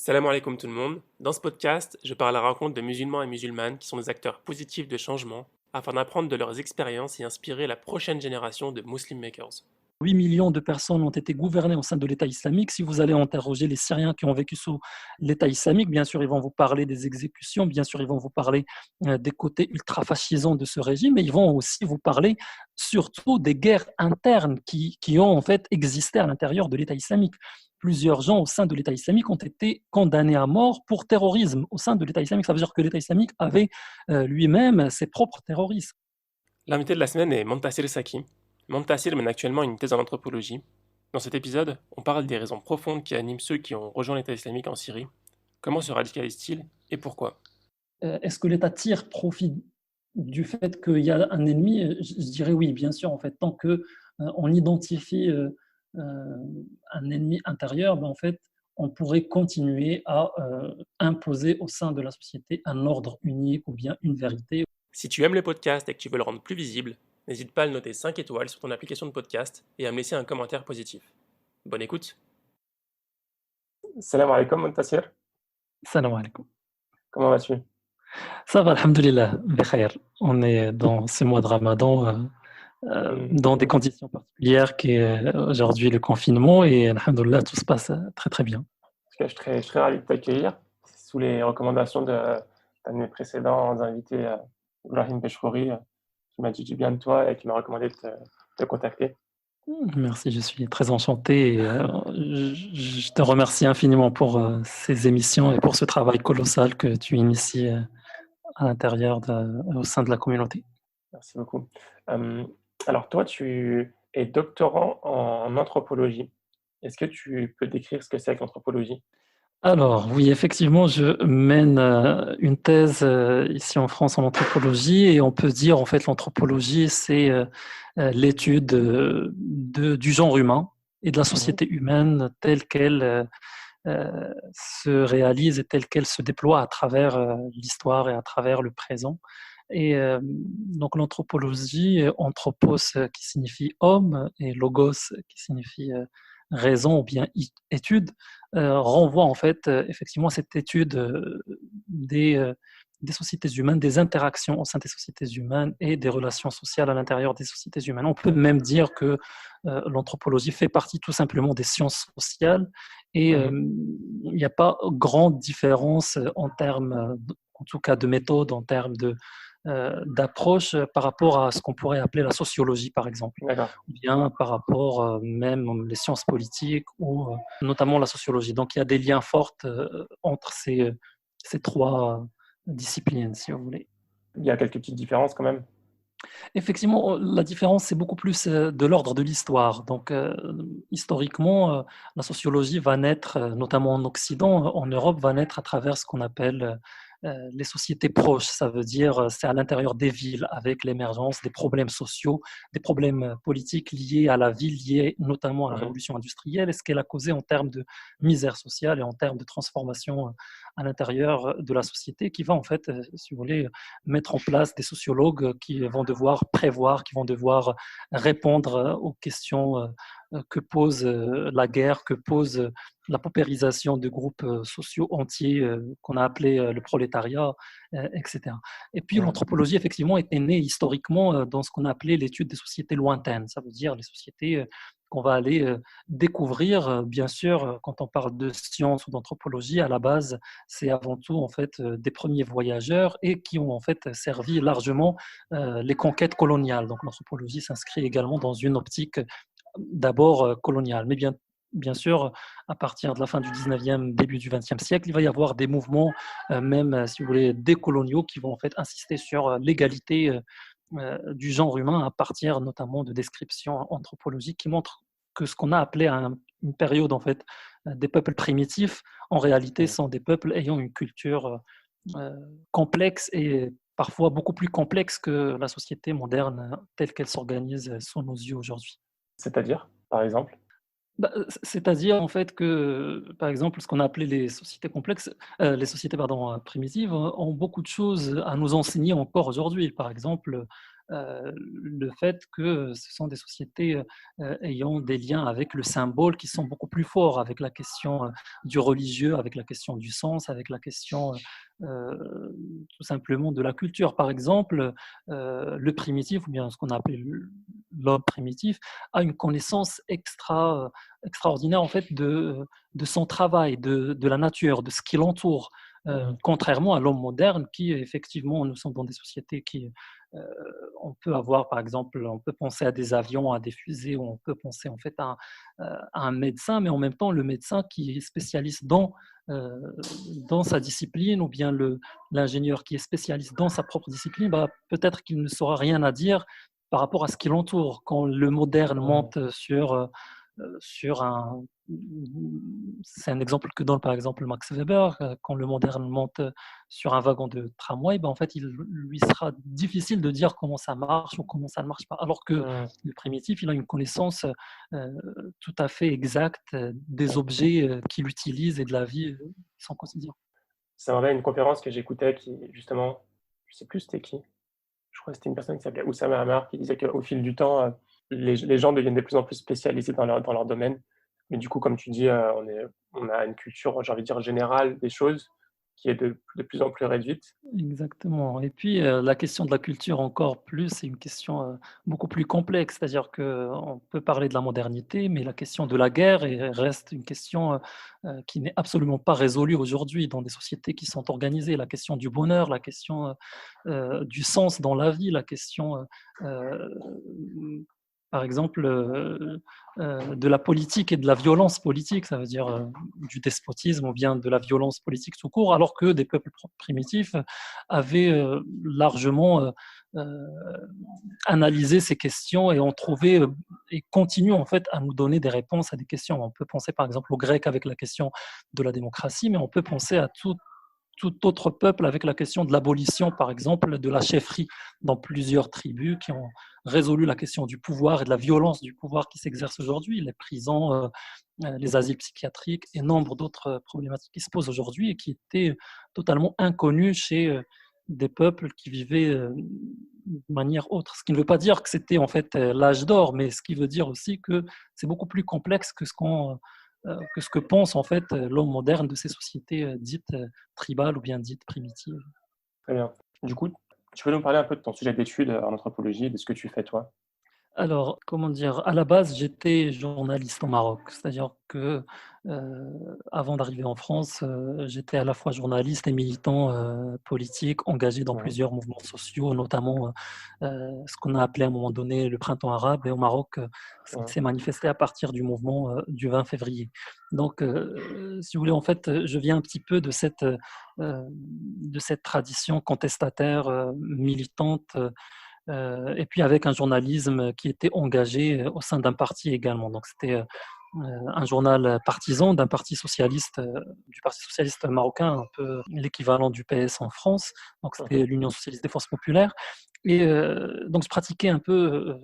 Salam alaikum tout le monde. Dans ce podcast, je parle à la rencontre de musulmans et musulmanes qui sont des acteurs positifs de changement afin d'apprendre de leurs expériences et inspirer la prochaine génération de Muslim Makers. 8 millions de personnes ont été gouvernées au sein de l'État islamique. Si vous allez interroger les Syriens qui ont vécu sous l'État islamique, bien sûr, ils vont vous parler des exécutions, bien sûr, ils vont vous parler des côtés ultra-fascisants de ce régime, mais ils vont aussi vous parler surtout des guerres internes qui ont en fait existé à l'intérieur de l'État islamique. Plusieurs gens au sein de l'État islamique ont été condamnés à mort pour terrorisme au sein de l'État islamique. Ça veut dire que l'État islamique avait lui-même ses propres terroristes. L'invité de la semaine est Montassil Saki. Montassil mène actuellement une thèse en anthropologie. Dans cet épisode, on parle des raisons profondes qui animent ceux qui ont rejoint l'État islamique en Syrie. Comment se radicalisent-ils et pourquoi? Est-ce que l'État tire profit du fait qu'il y a un ennemi? Je dirais oui, bien sûr, en fait, tant que on identifie un ennemi intérieur, ben, en fait, on pourrait continuer à imposer au sein de la société un ordre unique ou bien une vérité. Si tu aimes le podcast et que tu veux le rendre plus visible, n'hésite pas à le noter 5 étoiles sur ton application de podcast et à me laisser un commentaire positif. Bonne écoute. Salam alaikum Montassil. Salam alaikum. Comment vas-tu? Ça va, alhamdoulilah, bikhair. On est dans ce mois de Ramadan, dans des conditions particulières qui est aujourd'hui le confinement et alhamdoulilah, tout se passe très très bien. Je suis très ravi de t'accueillir. Sous les recommandations d'un de mes précédents invités, Ibrahim Bechrouri, qui m'a dit du bien de toi et qui m'a recommandé de te contacter. Merci, je suis très enchanté et je te remercie infiniment pour ces émissions et pour ce travail colossal que tu inities à l'intérieur au sein de la communauté. Merci beaucoup. Alors toi, tu es doctorant en anthropologie. Est-ce que tu peux décrire ce que c'est que l'anthropologie? Alors oui, effectivement, je mène une thèse ici en France en anthropologie et on peut dire en fait l'anthropologie, c'est l'étude du genre humain et de la Mmh. société humaine telle qu'elle se réalise et telle qu'elle se déploie à travers l'histoire et à travers le présent. Et donc l'anthropologie, anthropos qui signifie homme et logos qui signifie raison ou bien étude, renvoie en fait effectivement à cette étude des, euh, des sociétés humaines, des interactions au sein des sociétés humaines et des relations sociales à l'intérieur des sociétés humaines. On peut même dire que l'anthropologie fait partie tout simplement des sciences sociales et Mmh. il n'y a pas grande différence en termes, en tout cas de méthode, en termes d'approche par rapport à ce qu'on pourrait appeler la sociologie, par exemple, D'accord. ou bien par rapport même les sciences politiques ou notamment la sociologie. Donc il y a des liens forts entre ces trois disciplines, si vous voulez. Il y a quelques petites différences quand même? Effectivement, la différence, c'est beaucoup plus de l'ordre de l'histoire. Donc, historiquement, la sociologie va naître, notamment en Occident, en Europe, va naître à travers ce qu'on appelle les sociétés proches. Ça veut dire, c'est à l'intérieur des villes, avec l'émergence des problèmes sociaux, des problèmes politiques liés à la ville, liés notamment à la Mmh. révolution industrielle, et ce qu'elle a causé en termes de misère sociale et en termes de transformation à l'intérieur de la société, qui va en fait, si vous voulez, mettre en place des sociologues qui vont devoir prévoir, qui vont devoir répondre aux questions que pose la guerre, que pose la paupérisation de groupes sociaux entiers qu'on a appelés le prolétariat, etc. Et puis Mmh. l'anthropologie, effectivement, était née historiquement dans ce qu'on a appelé l'étude des sociétés lointaines. Ça veut dire les sociétés qu'on va aller découvrir. Bien sûr, quand on parle de science ou d'anthropologie, à la base, c'est avant tout en fait des premiers voyageurs et qui ont en fait servi largement les conquêtes coloniales. Donc l'anthropologie s'inscrit également dans une optique d'abord coloniale, mais bien sûr, à partir de la fin du 19e, début du 20e siècle, il va y avoir des mouvements, même si vous voulez, décoloniaux, qui vont en fait insister sur l'égalité du genre humain à partir notamment de descriptions anthropologiques qui montrent que ce qu'on a appelé une période en fait des peuples primitifs, en réalité, Mmh. sont des peuples ayant une culture complexe et parfois beaucoup plus complexe que la société moderne telle qu'elle s'organise sous nos yeux aujourd'hui. C'est-à-dire, par exemple? Bah, c'est-à-dire en fait que, par exemple, ce qu'on a appelé les sociétés complexes, les sociétés pardon, primitives ont beaucoup de choses à nous enseigner encore aujourd'hui. Par exemple, le fait que ce sont des sociétés ayant des liens avec le symbole qui sont beaucoup plus forts, avec la question du religieux, avec la question du sens, avec la question tout simplement de la culture. Par exemple, le primitif, ou bien ce qu'on a appelé l'homme primitif, a une connaissance extraordinaire en fait de son travail, de la nature, de ce qui l'entoure. Contrairement à l'homme moderne qui, effectivement, nous sommes dans des sociétés qui, euh, on peut avoir, par exemple, on peut penser à des avions, à des fusées, ou on peut penser en fait à un médecin, mais en même temps, le médecin qui est spécialiste euh, dans sa discipline, ou bien l'ingénieur qui est spécialiste dans sa propre discipline, bah, peut-être qu'il ne saura rien à dire par rapport à ce qui l'entoure. Quand le moderne monte sur un... C'est un exemple que donne par exemple Max Weber. Quand le moderne monte sur un wagon de tramway, ben en fait, il lui sera difficile de dire comment ça marche ou comment ça ne marche pas. Alors que Mhm. le primitif, il a une connaissance tout à fait exacte des objets qu'il utilise et de la vie son quotidien. Ça me rappelle une conférence que j'écoutais qui, justement, je sais plus c'était qui, je crois que c'était une personne qui s'appelait Oussama Hamar, qui disait qu'au fil du temps, les gens deviennent de plus en plus spécialisés dans leur domaine. Mais du coup, comme tu dis, on a une culture, j'ai envie de dire, générale des choses qui est de plus en plus réduite. Exactement. Et puis, la question de la culture encore plus, c'est une question, beaucoup plus complexe. C'est-à-dire qu'on peut parler de la modernité, mais la question de la guerre reste une question, qui n'est absolument pas résolue aujourd'hui dans des sociétés qui sont organisées. La question du bonheur, la question, du sens dans la vie, la question, par exemple, de la politique et de la violence politique, ça veut dire, du despotisme ou bien de la violence politique tout court, alors que des peuples primitifs avaient largement analysé ces questions et ont trouvé et continuent en fait à nous donner des réponses à des questions. On peut penser par exemple aux Grecs avec la question de la démocratie, mais on peut penser à tout autre peuple avec la question de l'abolition, par exemple, de la chefferie dans plusieurs tribus qui ont résolu la question du pouvoir et de la violence du pouvoir qui s'exerce aujourd'hui, les prisons, les asiles psychiatriques et nombre d'autres problématiques qui se posent aujourd'hui et qui étaient totalement inconnues chez des peuples qui vivaient de manière autre. Ce qui ne veut pas dire que c'était en fait l'âge d'or, mais ce qui veut dire aussi que c'est beaucoup plus complexe que ce que pense en fait l'homme moderne de ces sociétés dites tribales ou bien dites primitives. Très bien. Du coup, tu peux nous parler un peu de ton sujet d'étude en anthropologie, de ce que tu fais toi? Alors, comment dire? À la base, j'étais journaliste au Maroc. C'est-à-dire que, avant d'arriver en France, j'étais à la fois journaliste et militant, politique, engagé dans Mhm. plusieurs mouvements sociaux, notamment, ce qu'on a appelé à un moment donné le printemps arabe et au Maroc, ce qui Mhm. s'est manifesté à partir du mouvement, du 20 février. Donc, si vous voulez, en fait, je viens un petit peu de cette tradition contestataire, militante, et puis avec un journalisme qui était engagé au sein d'un parti également. Donc c'était un journal partisan d'un parti socialiste, du Parti socialiste marocain, un peu l'équivalent du PS en France. Donc Mhm. c'était l'Union socialiste des forces populaires. Et donc je pratiquais un peu,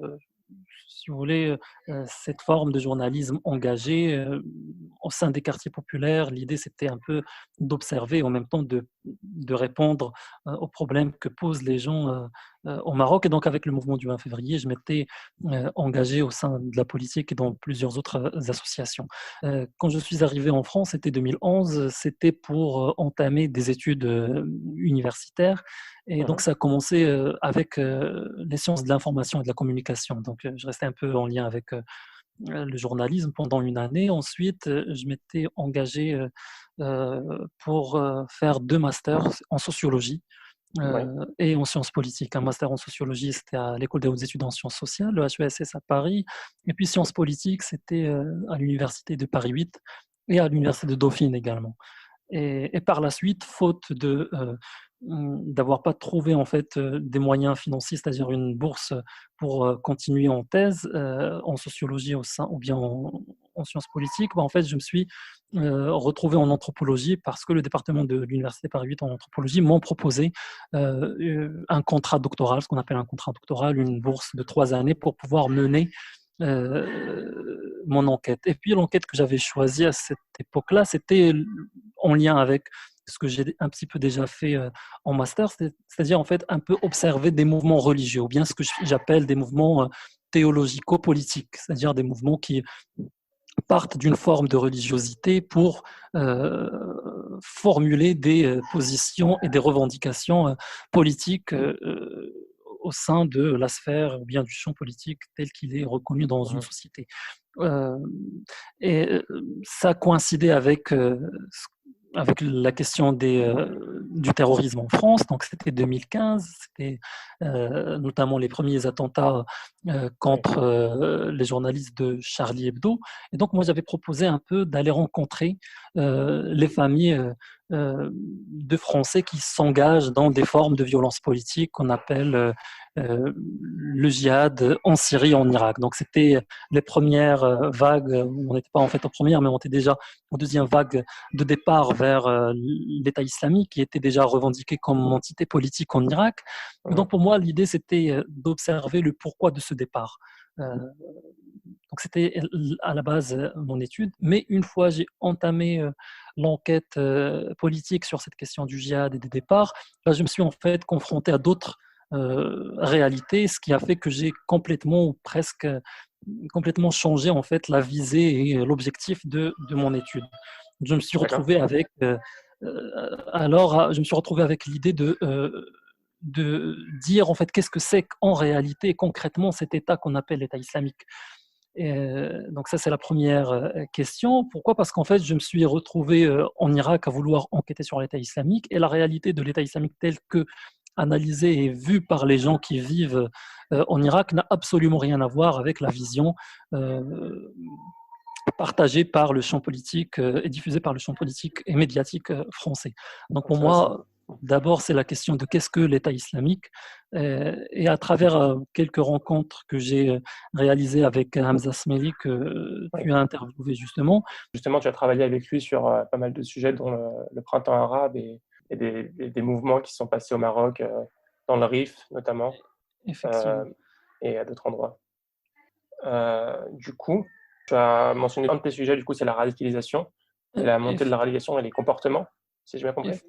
si vous voulez, cette forme de journalisme engagé au sein des quartiers populaires. L'idée, c'était un peu d'observer et en même temps de répondre aux problèmes que posent les gens au Maroc. Et donc, avec le mouvement du 20 février, je m'étais engagé au sein de la politique et dans plusieurs autres associations. Quand je suis arrivé en France, c'était 2011, c'était pour entamer des études universitaires. Et donc, Mhm. ça a commencé avec les sciences de l'information et de la communication. Donc, je restais un peu en lien avec le journalisme pendant une année. Ensuite, je m'étais engagé pour faire deux masters en sociologie Oui. et en sciences politiques. Un master en sociologie, c'était à l'École des hautes études en sciences sociales, le HESS à Paris. Et puis sciences politiques, c'était à l'Université de Paris 8 et à l'Université de Dauphine également. Et par la suite, faute d'avoir pas trouvé en fait des moyens financiers, c'est-à-dire une bourse pour continuer en thèse en sociologie au sein, ou bien en sciences politiques, bah, en fait, je me suis retrouvé en anthropologie parce que le département de l'Université Paris 8 en anthropologie m'ont proposé un contrat doctoral, ce qu'on appelle un contrat doctoral, une bourse de 3 années pour pouvoir mener mon enquête. Et puis l'enquête que j'avais choisie à cette époque-là, c'était en lien avec ce que j'ai un petit peu déjà fait en master, c'est-à-dire en fait un peu observer des mouvements religieux, ou bien ce que j'appelle des mouvements théologico-politiques, c'est-à-dire des mouvements qui partent d'une forme de religiosité pour formuler des positions et des revendications politiques au sein de la sphère ou bien du champ politique tel qu'il est reconnu dans une Mhm. société. Euh, et ça coïncidait avec la question du terrorisme en France, donc c'était 2015, c'était notamment les premiers attentats Oui, contre les journalistes de Charlie Hebdo. Et donc moi j'avais proposé un peu d'aller rencontrer les familles de Français qui s'engagent dans des formes de violence politique qu'on appelle le djihad en Syrie et en Irak. Donc c'était les premières vagues, on n'était pas en fait en première, mais on était déjà en deuxième vague de départ vers l'État islamique, qui était déjà revendiqué comme entité politique en Irak. Et mhm. donc pour moi, l'idée, c'était d'observer le pourquoi de ce départ. Donc c'était à la base mon étude, mais une fois j'ai entamé l'enquête politique sur cette question du djihad et des départs, là, je me suis en fait confronté à d'autres réalités, ce qui a fait que j'ai complètement ou presque complètement changé en fait la visée et l'objectif de mon étude. Je me suis D'accord. retrouvé avec je me suis retrouvé avec l'idée de dire en fait qu'est-ce que c'est qu'en réalité et concrètement cet État qu'on appelle l'État islamique. Et, donc ça c'est la première question. Pourquoi? Parce qu'en fait je me suis retrouvé en Irak à vouloir enquêter sur l'État islamique et la réalité de l'État islamique telle que analysée et vue par les gens qui vivent en Irak n'a absolument rien à voir avec la vision partagée par le champ politique et diffusée par le champ politique et médiatique français. Donc pour Intéressant. moi, d'abord, c'est la question de qu'est-ce que l'État islamique. Et à travers quelques rencontres que j'ai réalisées avec Hamza Smeli, que Oui. tu as interviewé justement. Justement, tu as travaillé avec lui sur pas mal de sujets, dont le printemps arabe et des mouvements qui sont passés au Maroc, dans le Rif notamment, euh, Effectivement. et à d'autres endroits. Du coup, tu as mentionné un de tes sujets, du coup, c'est la radicalisation et la montée de la radicalisation et les comportements, si j'ai bien compris.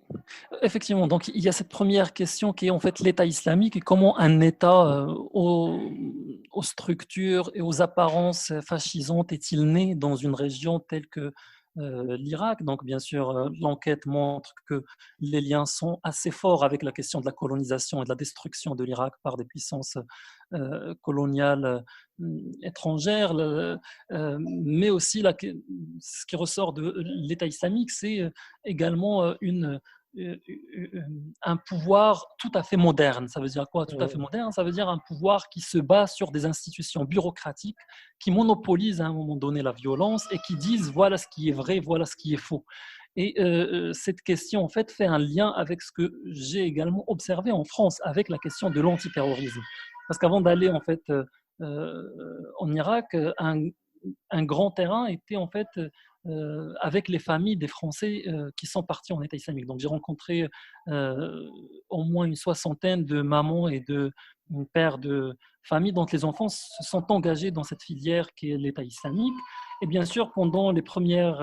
Effectivement, donc il y a cette première question qui est en fait l'État islamique et comment un État aux structures et aux apparences fascisantes est-il né dans une région telle que l'Irak. Donc bien sûr, l'enquête montre que les liens sont assez forts avec la question de la colonisation et de la destruction de l'Irak par des puissances coloniales étrangères, mais aussi ce qui ressort de l'État islamique, c'est également euh, un pouvoir tout à fait moderne. Ça veut dire quoi tout à fait Mhm. moderne? Ça veut dire un pouvoir qui se base sur des institutions bureaucratiques qui monopolisent à un moment donné la violence et qui disent voilà ce qui est vrai, voilà ce qui est faux. Et cette question en fait fait un lien avec ce que j'ai également observé en France avec la question de l'antiterrorisme. Parce qu'avant d'aller en fait en Irak, un grand terrain était en fait avec les familles des Français qui sont partis en État islamique. Donc j'ai rencontré au moins une soixantaine de mamans et de pères de familles dont les enfants se sont engagés dans cette filière qui est l'État islamique. Et bien sûr, pendant les premières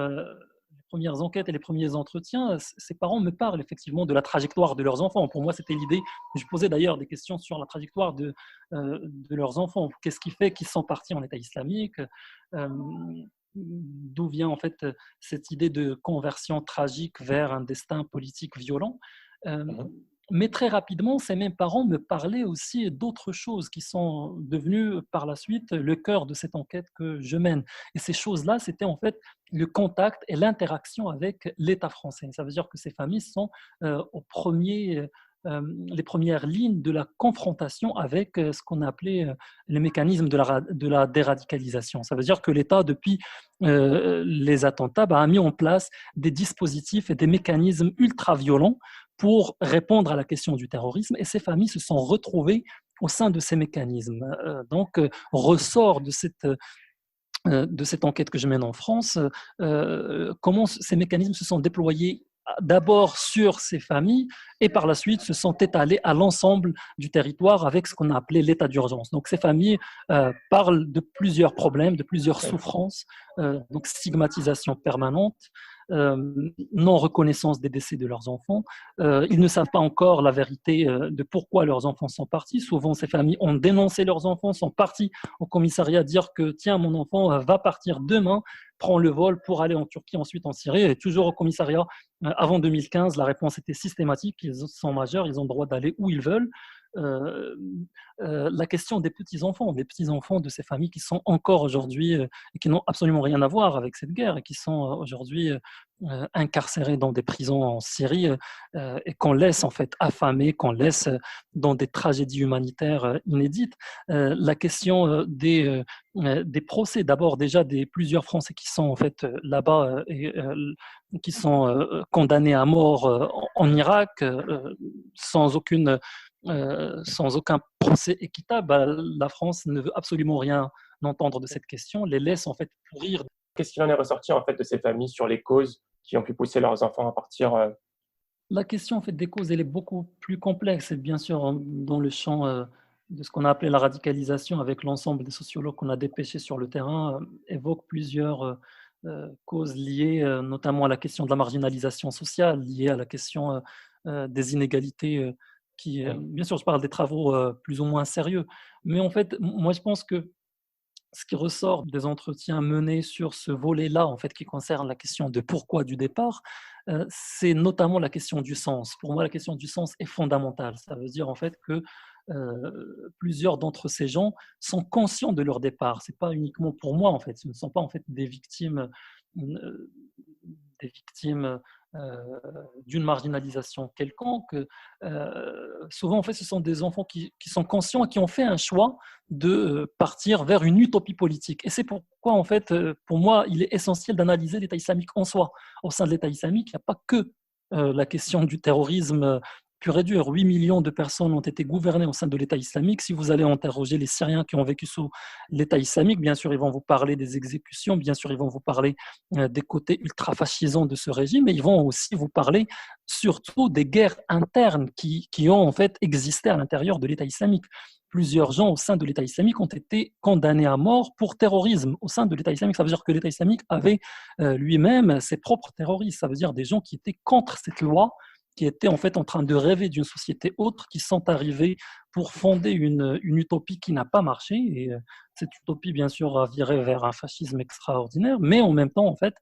enquêtes et les premiers entretiens, ces parents me parlent effectivement de la trajectoire de leurs enfants. Pour moi, c'était l'idée. Je posais d'ailleurs des questions sur la trajectoire de leurs enfants. Qu'est-ce qui fait qu'ils sont partis en État islamique? D'où vient en fait cette idée de conversion tragique vers un destin politique violent. Euh, Mhm. mais très rapidement, ces mêmes parents me parlaient aussi d'autres choses qui sont devenues par la suite le cœur de cette enquête que je mène. Et ces choses-là, c'était en fait le contact et l'interaction avec l'État français. Ça veut dire que ces familles sont au premier les premières lignes de la confrontation avec ce qu'on appelait les mécanismes de la déradicalisation. Ça veut dire que l'État, depuis les attentats, a mis en place des dispositifs et des mécanismes ultra-violents pour répondre à la question du terrorisme et ces familles se sont retrouvées au sein de ces mécanismes. Donc, ressort de cette enquête que je mène en France, comment ces mécanismes se sont déployés d'abord sur ces familles et par la suite se sont étalés à l'ensemble du territoire avec ce qu'on a appelé l'état d'urgence. Donc ces familles parlent de plusieurs problèmes, de plusieurs Oui. souffrances, donc stigmatisation permanente, non-reconnaissance des décès de leurs enfants. Ils ne savent pas encore la vérité de pourquoi leurs enfants sont partis. Souvent, ces familles ont dénoncé leurs enfants, sont partis au commissariat dire que tiens, mon enfant va partir demain, prend le vol pour aller en Turquie, ensuite en Syrie, et toujours au commissariat. Avant 2015, la réponse était systématique, ils sont majeurs, ils ont le droit d'aller où ils veulent. Euh, la question des petits-enfants de ces familles qui sont encore aujourd'hui et qui n'ont absolument rien à voir avec cette guerre et qui sont aujourd'hui incarcérés dans des prisons en Syrie et qu'on laisse en fait affamés, qu'on laisse dans des tragédies humanitaires inédites. La question des procès, d'abord déjà des plusieurs Français qui sont en fait là-bas et qui sont condamnés à mort en Irak sans aucun procès équitable, bah, la France ne veut absolument rien entendre de cette question, les laisse en fait pourrir. Qu'est-ce qu'il en est ressorti en fait de ces familles sur les causes qui ont pu pousser leurs enfants à partir La question en fait, des causes, elle est beaucoup plus complexe et bien sûr dans le champ de ce qu'on a appelé la radicalisation avec l'ensemble des sociologues qu'on a dépêchés sur le terrain, évoque plusieurs causes liées notamment à la question de la marginalisation sociale, liées à la question des inégalités Oui, bien sûr, je parle des travaux plus ou moins sérieux, mais en fait, moi je pense que ce qui ressort des entretiens menés sur ce volet-là, en fait, qui concerne la question de pourquoi du départ, c'est notamment la question du sens. Pour moi, la question du sens est fondamentale. Ça veut dire en fait que plusieurs d'entre ces gens sont conscients de leur départ. C'est pas uniquement pour moi, en fait. Ce ne sont pas en fait euh, des victimes d'une marginalisation quelconque. Souvent, en fait, ce sont des enfants qui sont conscients et qui ont fait un choix de partir vers une utopie politique. Et c'est pourquoi, en fait, pour moi, il est essentiel d'analyser l'État islamique en soi. Au sein de l'État islamique, il n'y a pas que la question du terrorisme pur et dur. 8 millions de personnes ont été gouvernées au sein de l'État islamique. Si vous allez interroger les Syriens qui ont vécu sous l'État islamique, bien sûr, ils vont vous parler des exécutions, bien sûr, ils vont vous parler des côtés ultra-fascisants de ce régime, mais ils vont aussi vous parler surtout des guerres internes qui ont en fait existé à l'intérieur de l'État islamique. Plusieurs gens au sein de l'État islamique ont été condamnés à mort pour terrorisme au sein de l'État islamique. Ça veut dire que l'État islamique avait lui-même ses propres terroristes. Ça veut dire des gens qui étaient contre cette loi, qui étaient en fait en train de rêver d'une société autre, qui sont arrivés pour fonder une utopie qui n'a pas marché. Et cette utopie, bien sûr, a viré vers un fascisme extraordinaire, mais en même temps, en fait,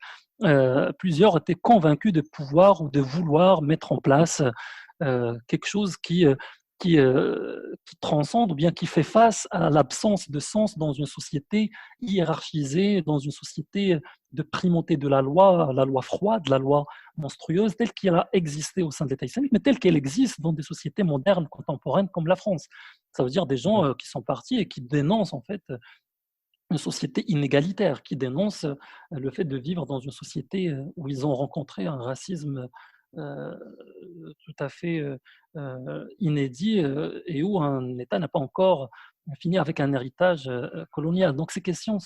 plusieurs étaient convaincus de pouvoir ou de vouloir mettre en place quelque chose qui transcende ou bien qui fait face à l'absence de sens dans une société hiérarchisée, dans une société de primauté de la loi froide, la loi monstrueuse, telle qu'elle a existé au sein de l'État islamique, mais telle qu'elle existe dans des sociétés modernes, contemporaines comme la France. Ça veut dire des gens qui sont partis et qui dénoncent en fait une société inégalitaire, qui dénonce le fait de vivre dans une société où ils ont rencontré un racisme euh, tout à fait inédit et où un État n'a pas encore fini avec un héritage colonial. Donc ces questions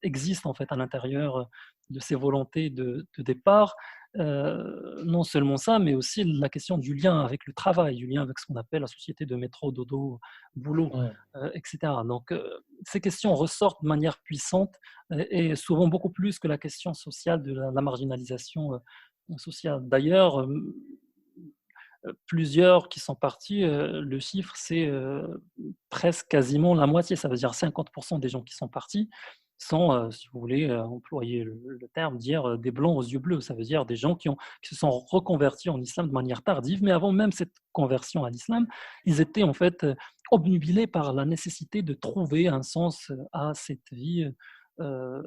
existent en fait à l'intérieur de ces volontés de départ. Non seulement ça, mais aussi la question du lien avec le travail, du lien avec ce qu'on appelle la société de métro, dodo, boulot, oui. etc. Donc ces questions ressortent de manière puissante et souvent beaucoup plus que la question sociale de la marginalisation sociale. D'ailleurs, plusieurs qui sont partis, le chiffre, c'est presque quasiment la moitié. Ça veut dire 50% des gens qui sont partis sont, si vous voulez employer le terme, dire des blancs aux yeux bleus. Ça veut dire des gens qui se sont reconvertis en islam de manière tardive, mais avant même cette conversion à l'islam, ils étaient en fait obnubilés par la nécessité de trouver un sens à cette vie. Euh,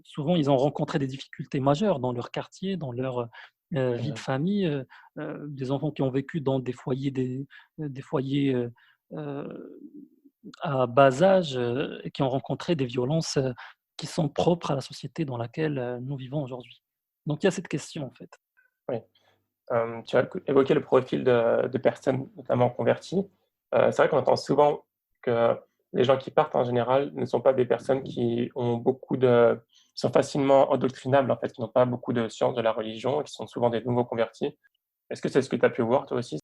Souvent, ils ont rencontré des difficultés majeures dans leur quartier, dans leur vie de famille, des enfants qui ont vécu dans des foyers euh, à bas âge et qui ont rencontré des violences qui sont propres à la société dans laquelle nous vivons aujourd'hui. Donc il y a cette question en fait. Oui. Tu as évoqué le profil de personnes notamment converties. C'est vrai qu'on entend souvent que les gens qui partent en général ne sont pas des personnes qui ont qui sont facilement endoctrinables en fait, qui n'ont pas beaucoup de sciences de la religion et qui sont souvent des nouveaux convertis. Est-ce que c'est ce que tu as pu voir toi aussi?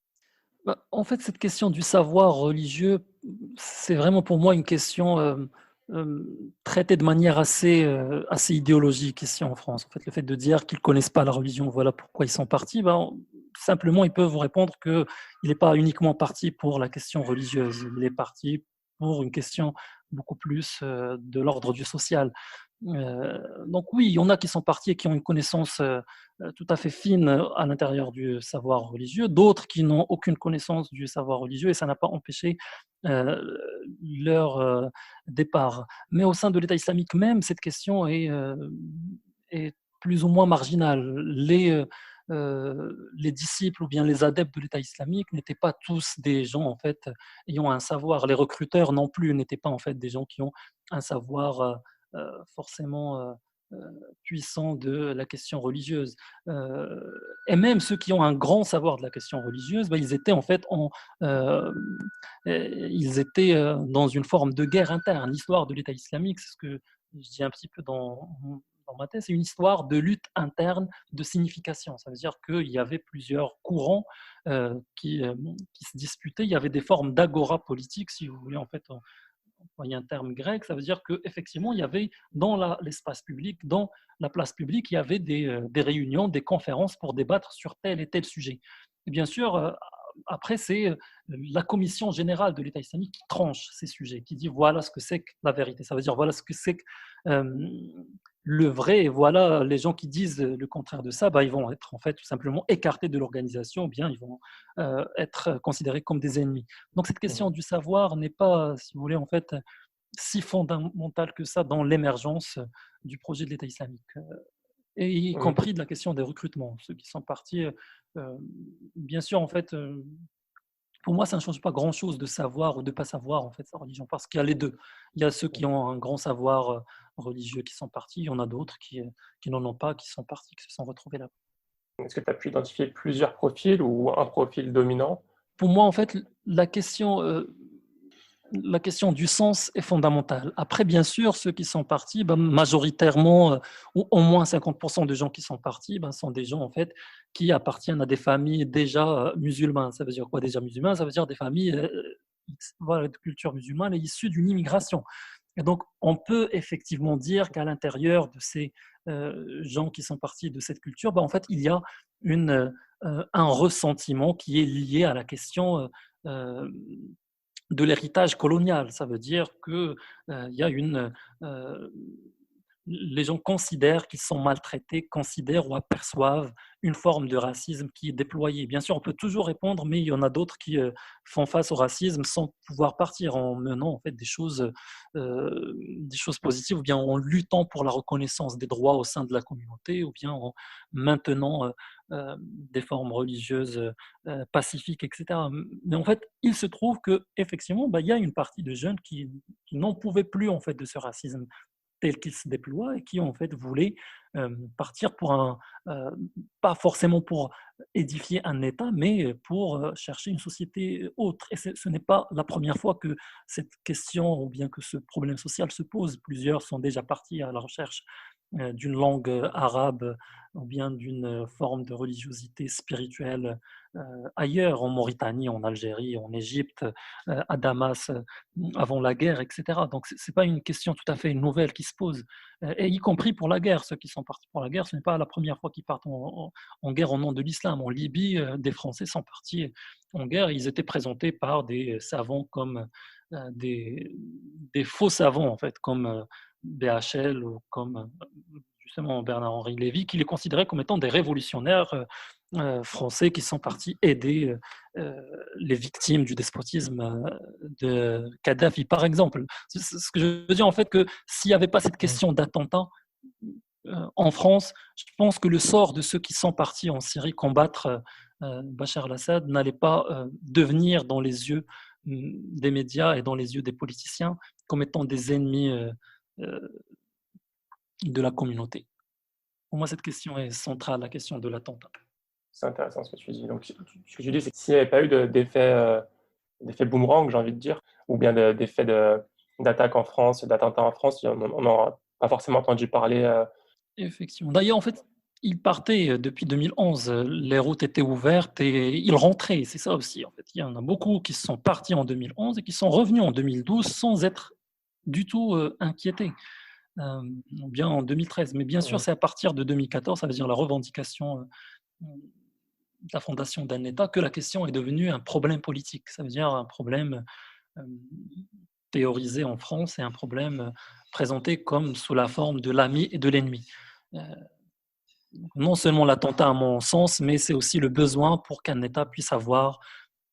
Bah, en fait, cette question du savoir religieux, c'est vraiment pour moi une question traité de manière assez idéologique ici en France. En fait, le fait de dire qu'ils ne connaissent pas la religion, voilà pourquoi ils sont partis, ben, simplement, ils peuvent vous répondre qu'il n'est pas uniquement parti pour la question religieuse, il est parti pour une question beaucoup plus de l'ordre du social. Donc oui, il y en a qui sont partis et qui ont une connaissance tout à fait fine à l'intérieur du savoir religieux, d'autres qui n'ont aucune connaissance du savoir religieux et ça n'a pas empêché euh, leur départ. Mais au sein de l'État islamique même, cette question est plus ou moins marginale. Les disciples ou bien les adeptes de l'État islamique n'étaient pas tous des gens en fait ayant un savoir. Les recruteurs non plus n'étaient pas en fait des gens qui ont un savoir forcément puissant de la question religieuse. Et même ceux qui ont un grand savoir de la question religieuse, bah, ils étaient en fait ils étaient dans une forme de guerre interne. L'histoire de l'État islamique, c'est ce que je dis un petit peu dans ma thèse, c'est une histoire de lutte interne de signification. Ça veut dire qu'il y avait plusieurs courants qui se disputaient. Il y avait des formes d'agora politique, si vous voulez, en fait, employer un terme grec, ça veut dire qu'effectivement, il y avait dans l'espace public, dans la place publique, il y avait des réunions, des conférences pour débattre sur tel et tel sujet. Et bien sûr, après, c'est la commission générale de l'État islamique qui tranche ces sujets, qui dit voilà ce que c'est que la vérité. Ça veut dire voilà ce que c'est que le vrai, et voilà les gens qui disent le contraire de ça, bah, ils vont être en fait tout simplement écartés de l'organisation, ou bien ils vont être considérés comme des ennemis. Donc cette question du savoir n'est pas, si vous voulez, en fait, si fondamentale que ça dans l'émergence du projet de l'État islamique, et y Oui. compris de la question des recrutements. Ceux qui sont partis, bien sûr, en fait, pour moi, ça ne change pas grand-chose de savoir ou de ne pas savoir en fait sa religion, parce qu'il y a les deux. Il y a ceux qui ont un grand savoir religieux qui sont partis, il y en a d'autres qui n'en ont pas, qui sont partis, qui se sont retrouvés là. Est-ce que tu as pu identifier plusieurs profils ou un profil dominant? Pour moi, en fait, la question du sens est fondamentale. Après, bien sûr, ceux qui sont partis, ben, majoritairement, ou au moins 50% des gens qui sont partis, ben, sont des gens en fait qui appartiennent à des familles déjà musulmanes. Ça veut dire quoi déjà musulmanes? Ça veut dire des familles voilà, de culture musulmane et issues d'une immigration. Et donc, on peut effectivement dire qu'à l'intérieur de ces gens qui sont partis de cette culture, ben, en fait, il y a un ressentiment qui est lié à la question de l'héritage colonial. Ça veut dire que y a les gens considèrent qu'ils sont maltraités, considèrent ou aperçoivent une forme de racisme qui est déployée. Bien sûr, on peut toujours répondre, mais il y en a d'autres qui font face au racisme sans pouvoir partir en menant en fait des choses positives, ou bien en luttant pour la reconnaissance des droits au sein de la communauté, ou bien en maintenant des formes religieuses pacifiques, etc. Mais en fait, il se trouve que effectivement, bah, il y a une partie de jeunes qui n'en pouvaient plus en fait de ce racisme tel qu'il se déploie et qui en fait voulaient partir pour pas forcément pour édifier un État, mais pour chercher une société autre. Et ce n'est pas la première fois que cette question ou bien que ce problème social se pose. Plusieurs sont déjà partis à la recherche d'une langue arabe ou bien d'une forme de religiosité spirituelle ailleurs, en Mauritanie, en Algérie, en Égypte, à Damas, avant la guerre, etc. Donc, ce n'est pas une question tout à fait nouvelle qui se pose, et y compris pour la guerre. Ceux qui sont partis pour la guerre, ce n'est pas la première fois qu'ils partent en guerre au nom de l'islam. En Libye, des Français sont partis en guerre. Ils étaient présentés par des savants comme des faux savants, en fait, comme BHL ou comme justement Bernard-Henri Lévy, qui les considérait comme étant des révolutionnaires français qui sont partis aider les victimes du despotisme de Kadhafi, par exemple. C'est ce que je veux dire, en fait, que s'il n'y avait pas cette question d'attentat en France, je pense que le sort de ceux qui sont partis en Syrie combattre Bachar al-Assad n'allait pas devenir dans les yeux des médias et dans les yeux des politiciens comme étant des ennemis euh, de la communauté. Pour moi, cette question est centrale, la question de l'attentat. C'est intéressant ce que tu dis. Donc, ce que tu dis, c'est que s'il n'y avait pas eu d'effet boomerang, j'ai envie de dire, ou bien d'effet d'attaque en France, d'attentat en France, on n'aurait pas forcément entendu parler. Effectivement. D'ailleurs, en fait, ils partaient depuis 2011, les routes étaient ouvertes et ils rentraient, c'est ça aussi. En fait, il y en a beaucoup qui sont partis en 2011 et qui sont revenus en 2012 sans être du tout inquiété, ou bien en 2013. Mais bien sûr, Mmh. c'est à partir de 2014, ça veut dire la revendication de la fondation d'un État, que la question est devenue un problème politique. Ça veut dire un problème euh, théorisé en France et un problème présenté comme sous la forme de l'ami et de l'ennemi. Euh, non seulement l'attentat à mon sens, mais c'est aussi le besoin pour qu'un État puisse avoir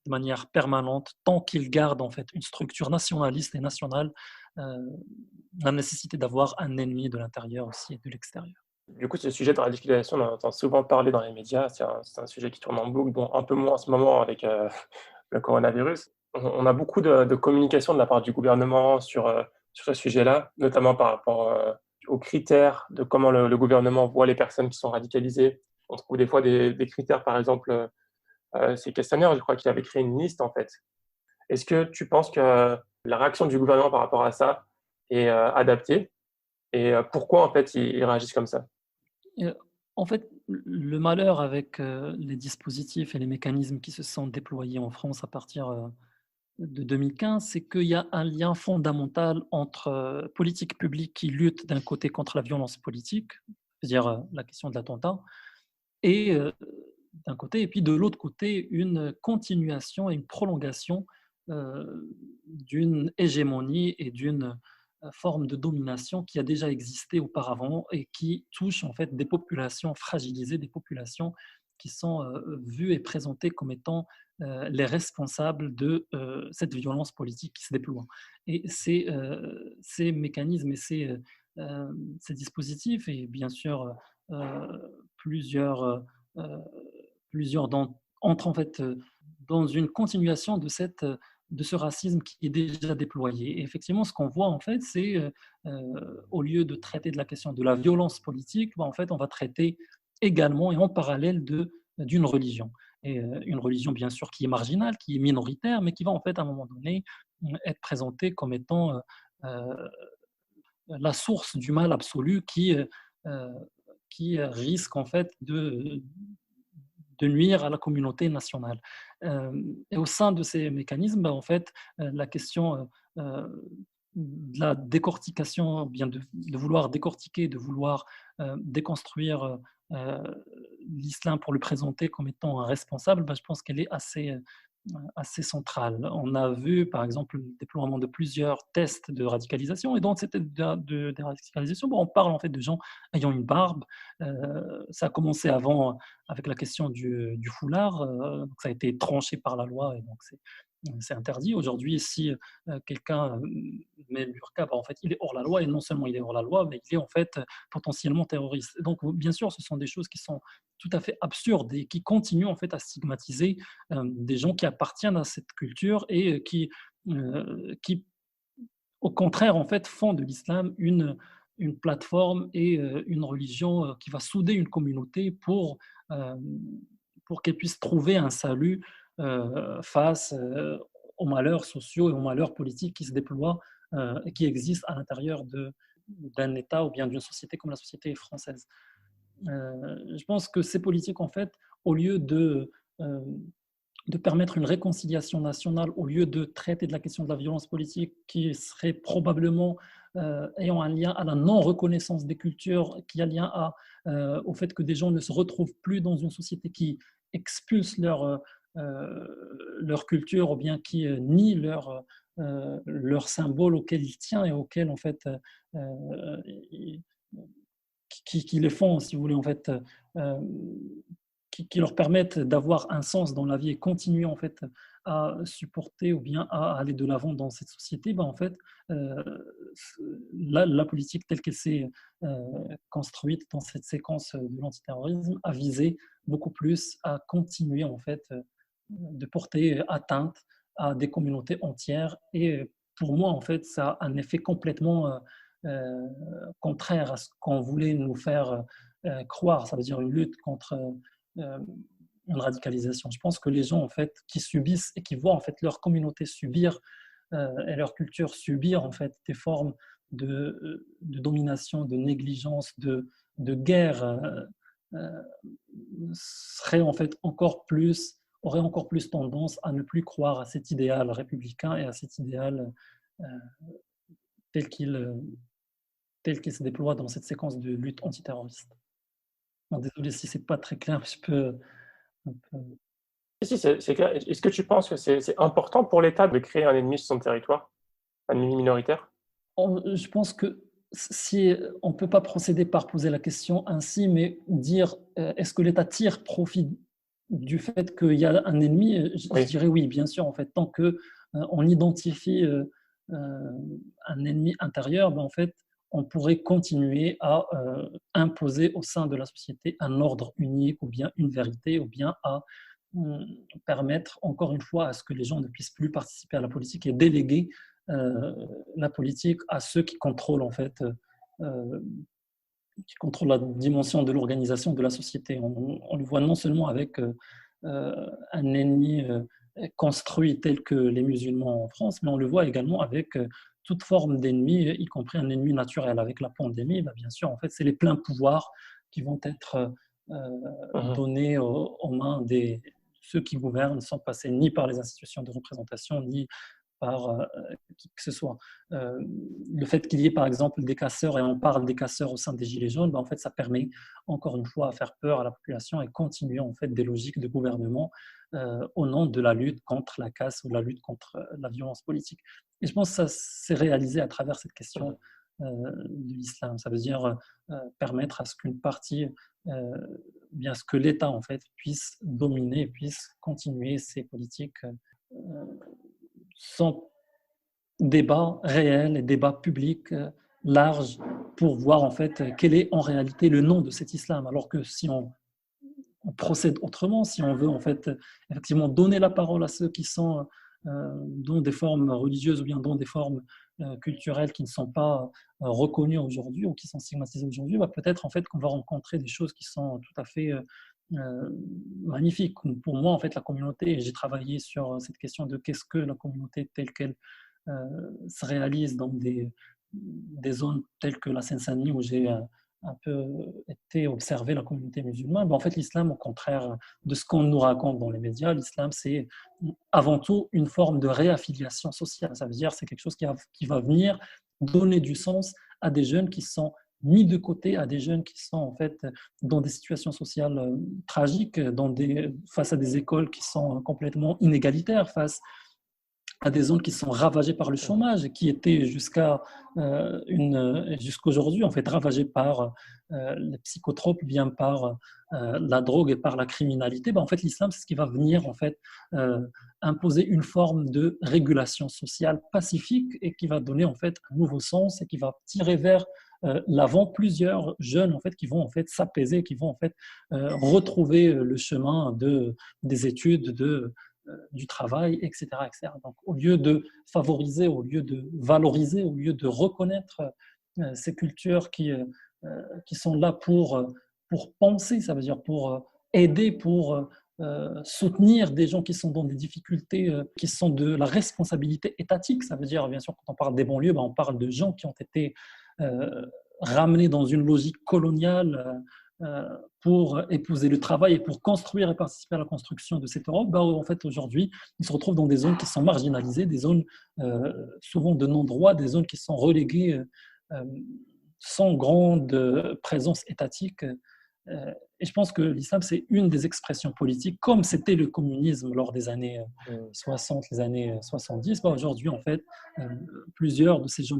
de manière permanente, tant qu'il garde en fait une structure nationaliste et nationale, euh, la nécessité d'avoir un ennemi de l'intérieur aussi et de l'extérieur. Du coup, ce sujet de radicalisation, on en entend souvent parler dans les médias. C'est un sujet qui tourne en boucle, bon, un peu moins en ce moment avec, le coronavirus. On a beaucoup de communication de la part du gouvernement sur ce sujet-là, notamment par rapport, aux critères de comment le gouvernement voit les personnes qui sont radicalisées. On trouve des fois des critères, par exemple, c'est Castaner, je crois, qui avait créé une liste, en fait. Est-ce que tu penses que la réaction du gouvernement par rapport à ça est, adaptée? Et pourquoi, en fait, ils réagissent comme ça? Et, en fait, le malheur avec les dispositifs et les mécanismes qui se sont déployés en France à partir de 2015, c'est qu'il y a un lien fondamental entre politique publique qui lutte d'un côté contre la violence politique, c'est-à-dire la question de l'attentat, et d'un côté, et puis de l'autre côté, une continuation et une prolongation d'une hégémonie et d'une forme de domination qui a déjà existé auparavant et qui touche en fait des populations fragilisées, des populations qui sont vues et présentées comme étant les responsables de cette violence politique qui se déploie. Et ces mécanismes et ces dispositifs, et bien sûr plusieurs, plusieurs entrent en fait dans une continuation de ce racisme qui est déjà déployé. Et effectivement, ce qu'on voit en fait, c'est au lieu de traiter de la question de la violence politique, en fait, on va traiter également et en parallèle d'une religion. Et une religion, bien sûr, qui est marginale, qui est minoritaire, mais qui va en fait à un moment donné être présentée comme étant la source du mal absolu euh, qui risque en fait de nuire à la communauté nationale. Et au sein de ces mécanismes, en fait, la question de la décortication, bien de vouloir décortiquer, de vouloir déconstruire l'islam pour le présenter comme étant un responsable, ben, je pense qu'elle est assez centrale. On a vu, par exemple, le déploiement de plusieurs tests de radicalisation. Et dans ces tests de radicalisation, bon, on parle en fait de gens ayant une barbe. Ça a commencé avant avec la question du foulard. Donc ça a été tranché par la loi et donc c'est interdit. Aujourd'hui, si quelqu'un met le burqa, bah, en fait, il est hors la loi et non seulement il est hors la loi, mais il est en fait potentiellement terroriste. Donc, bien sûr, ce sont des choses qui sont tout à fait absurdes et qui continuent en fait à stigmatiser des gens qui appartiennent à cette culture et qui au contraire, en fait, font de l'islam une plateforme et une religion qui va souder une communauté euh, pour qu'elle puisse trouver un salut face aux malheurs sociaux et aux malheurs politiques qui se déploient et qui existent à l'intérieur d'un État ou bien d'une société comme la société française. Je pense que ces politiques, en fait, au lieu euh, de permettre une réconciliation nationale au lieu de traiter de la question de la violence politique qui serait probablement ayant un lien à la non-reconnaissance des cultures, qui a lien au fait que des gens ne se retrouvent plus dans une société qui expulse leur culture ou bien qui nie leur symbole auquel ils tiennent et auquel en fait ils, qui les font, si vous voulez, en fait, euh, qui leur permettent d'avoir un sens dans la vie et continuer en fait à supporter ou bien à aller de l'avant dans cette société, ben, en fait, euh, la politique telle qu'elle s'est construite dans cette séquence de l'antiterrorisme a visé beaucoup plus à continuer en fait de porter atteinte à des communautés entières et pour moi en fait ça a un effet complètement euh, contraire à ce qu'on voulait nous faire croire, ça veut dire une lutte contre euh, une radicalisation. Je pense que les gens en fait qui subissent et qui voient en fait leur communauté subir et leur culture subir en fait des formes de domination, de négligence, de guerre euh, serait en fait encore plus aurait encore plus tendance à ne plus croire à cet idéal républicain et à cet idéal euh, tel qu'il tel qu'il se déploie dans cette séquence de lutte antiterroriste. Bon, désolé si c'est pas très clair, je peux un peu Si, si, c'est clair. Est-ce que tu penses que c'est important pour l'État de créer un ennemi sur son territoire? Un ennemi minoritaire? je pense que si on ne peut pas procéder par poser la question ainsi, mais dire, est-ce que l'État tire profit du fait qu'il y a un ennemi? Je Oui. dirais oui, bien sûr, en fait, tant que, on identifie, un ennemi intérieur, ben, en fait, on pourrait continuer à, imposer au sein de la société un ordre unique ou bien une vérité ou bien à, mmh, permettre encore une fois à ce que les gens ne puissent plus participer à la politique et déléguer, heu, la politique à ceux qui contrôlent en fait, qui contrôlent la dimension de l'organisation de la société. On le voit non seulement avec un ennemi construit tel que les musulmans en France, mais on le voit également avec toute forme d'ennemi, y compris un ennemi naturel. Avec la pandémie, bah, bien sûr, en fait, c'est les pleins pouvoirs qui vont être Mmh. donnés aux mains des ceux qui gouvernent, sans passer ni par les institutions de représentation, ni par qui que ce soit. Euh, le fait qu'il y ait par exemple des casseurs, et on parle des casseurs au sein des Gilets jaunes, ben, en fait, ça permet encore une fois à faire peur à la population et continuer en fait des logiques de gouvernement au nom de la lutte contre la casse ou de la lutte contre la violence politique. Et je pense que ça s'est réalisé à travers cette Mmh. question de l'islam. Ça veut dire permettre à ce qu'une partie, bien ce que l'État en fait puisse dominer, puisse continuer ses politiques sans débat réel et débat public large pour voir en fait quel est en réalité le nom de cet islam. Alors que si on procède autrement, si on veut en fait effectivement donner la parole à ceux qui sont dans des formes religieuses ou bien dans des formes culturelles qui ne sont pas reconnues aujourd'hui ou qui sont stigmatisées aujourd'hui, bah, peut-être en fait qu'on va rencontrer des choses qui sont tout à fait magnifiques. Pour moi, en fait, la communauté, et j'ai travaillé sur cette question de qu'est-ce que la communauté telle qu'elle se réalise dans des zones telles que la Seine-Saint-Denis où j'ai un peu été observer la communauté musulmane. Ben, en fait, l'islam, au contraire de ce qu'on nous raconte dans les médias, l'islam, c'est avant tout une forme de réaffiliation sociale. Ça veut dire c'est quelque chose qui va venir donner du sens à des jeunes qui sont mis de côté, à des jeunes qui sont en fait dans des situations sociales tragiques, face à des écoles qui sont complètement inégalitaires, face à des zones qui sont ravagées par le Mmh. chômage et qui étaient jusqu'aujourd'hui en fait ravagées par les psychotropes, bien par la drogue et par la criminalité. Ben, en fait, l'islam, c'est ce qui va venir en fait euh, imposer une forme de régulation sociale pacifique et qui va donner en fait un nouveau sens et qui va tirer vers l'avant plusieurs jeunes en fait qui vont en fait s'apaiser, qui vont en fait retrouver le chemin des études, du travail, etc., etc. Donc, au lieu de favoriser, au lieu de valoriser, au lieu de reconnaître ces cultures qui sont là pour penser, ça veut dire pour aider, pour soutenir des gens qui sont dans des difficultés, qui sont de la responsabilité étatique. Ça veut dire, bien sûr, quand on parle des banlieues, ben, on parle de gens qui ont été euh, ramenés dans une logique coloniale pour épouser le travail et pour construire et participer à la construction de cette Europe, bah, en fait, aujourd'hui, ils se retrouvent dans des zones qui sont marginalisées, des zones souvent de non-droit, des zones qui sont reléguées euh, sans grande présence étatique. Et je pense que l'islam, c'est une des expressions politiques, comme c'était le communisme lors des années Mmh. 60, les années 70. Bah, aujourd'hui, en fait, euh, plusieurs de ces gens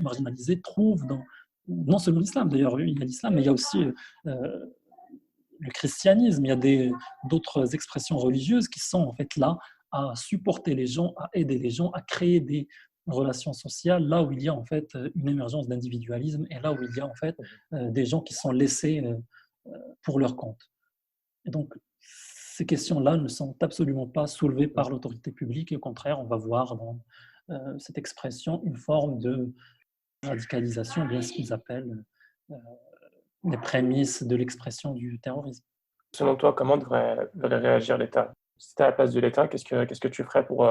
marginalisés trouvent dans non seulement l'islam, d'ailleurs, il y a l'islam, mais il y a aussi le christianisme, il y a d'autres expressions religieuses qui sont en fait là à supporter les gens, à aider les gens, à créer des relations sociales, là où il y a en fait une émergence d'individualisme et là où il y a en fait des gens qui sont laissés pour leur compte. Et donc, ces questions-là ne sont absolument pas soulevées par l'autorité publique et au contraire, on va voir dans cette expression une forme de radicalisation, bien ce qu'ils appellent euh, les prémices de l'expression du terrorisme. Selon toi, comment devrait réagir l'État? Si tu es à la place de l'État, qu'est-ce que tu ferais pour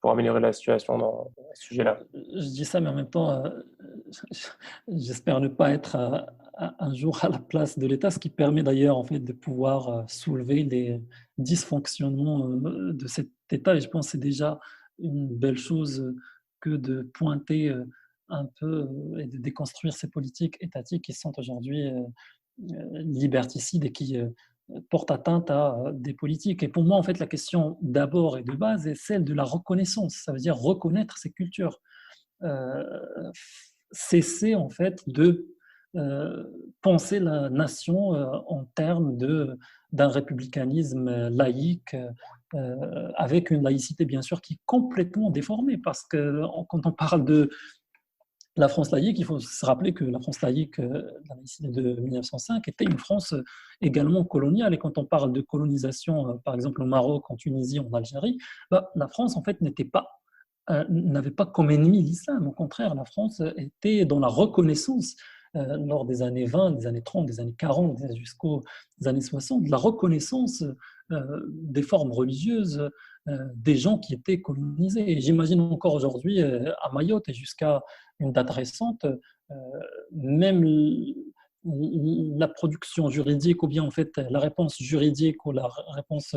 améliorer la situation à ce sujet-là? Je dis ça, mais en même temps, j'espère ne pas être un jour à la place de l'État, ce qui permet d'ailleurs en fait de pouvoir soulever les dysfonctionnements de cet État. Et je pense que c'est déjà une belle chose que de pointer un peu et de déconstruire ces politiques étatiques qui sont aujourd'hui liberticides et qui portent atteinte à des politiques. Et pour moi, en fait, la question d'abord et de base est celle de la reconnaissance. Ça veut dire reconnaître ces cultures. Euh, Cesser, en fait, de euh, penser la nation en termes d'un républicanisme laïque, avec une laïcité, bien sûr, qui est complètement déformée. Parce que quand on parle de la France laïque, il faut se rappeler que la France laïque, la laïcité de 1905, était une France également coloniale. Et quand on parle de colonisation, par exemple au Maroc, en Tunisie, en Algérie, bah, la France, en fait, n'avait pas comme ennemi l'islam. Au contraire, la France était dans la reconnaissance lors des années 20, des années 30, des années 40, jusqu'aux années 60, la reconnaissance des formes religieuses des gens qui étaient colonisés. Et j'imagine encore aujourd'hui, à Mayotte et jusqu'à une date récente, même la production juridique ou bien en fait la réponse juridique ou la réponse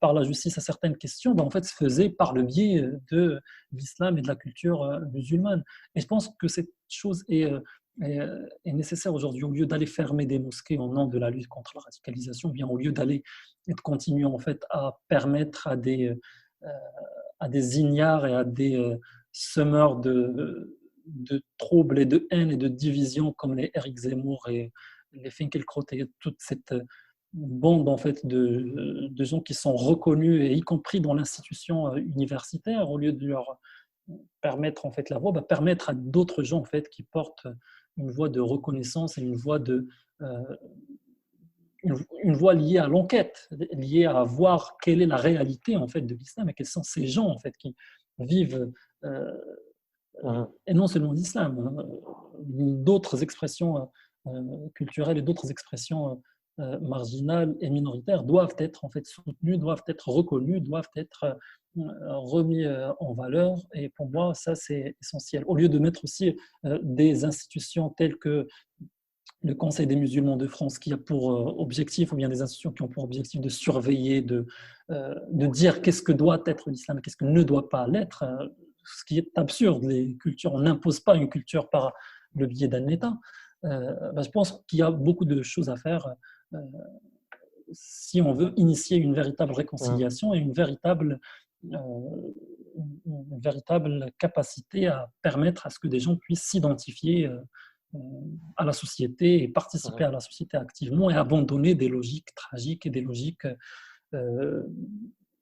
par la justice à certaines questions, ben, en fait, se faisait par le biais de l'islam et de la culture musulmane. Et je pense que cette chose est nécessaire aujourd'hui. Au lieu d'aller fermer des mosquées au nom de la lutte contre la radicalisation, bien au lieu d'aller et de continuer en fait à permettre à des ignares et à des semeurs de troubles et de haine et de division comme les Eric Zemmour et les Finkielkraut et toute cette bande en fait de gens qui sont reconnus et y compris dans l'institution universitaire, au lieu de leur permettre en fait la voix, bah, permettre à d'autres gens en fait qui portent une voix de reconnaissance et euh, une voie liée à l'enquête, liée à voir quelle est la réalité en fait de l'islam et quels sont ces gens en fait qui vivent euh, et non seulement l'islam, hein, d'autres expressions culturelles et d'autres expressions marginales et minoritaires doivent être en fait soutenues, doivent être reconnues, doivent être remis en valeur. Et pour moi, ça c'est essentiel. Au lieu de mettre aussi des institutions telles que le Conseil des musulmans de France qui a pour objectif, ou bien des institutions qui ont pour objectif de surveiller, de dire qu'est-ce que doit être l'islam, qu'est-ce que ne doit pas l'être, ce qui est absurde. Les cultures, on n'impose pas une culture par le biais d'un État. Je pense qu'il y a beaucoup de choses à faire euh, si on veut initier une véritable réconciliation et euh, une véritable capacité à permettre à ce que des gens puissent s'identifier à la société et participer à la société activement et abandonner des logiques tragiques et des logiques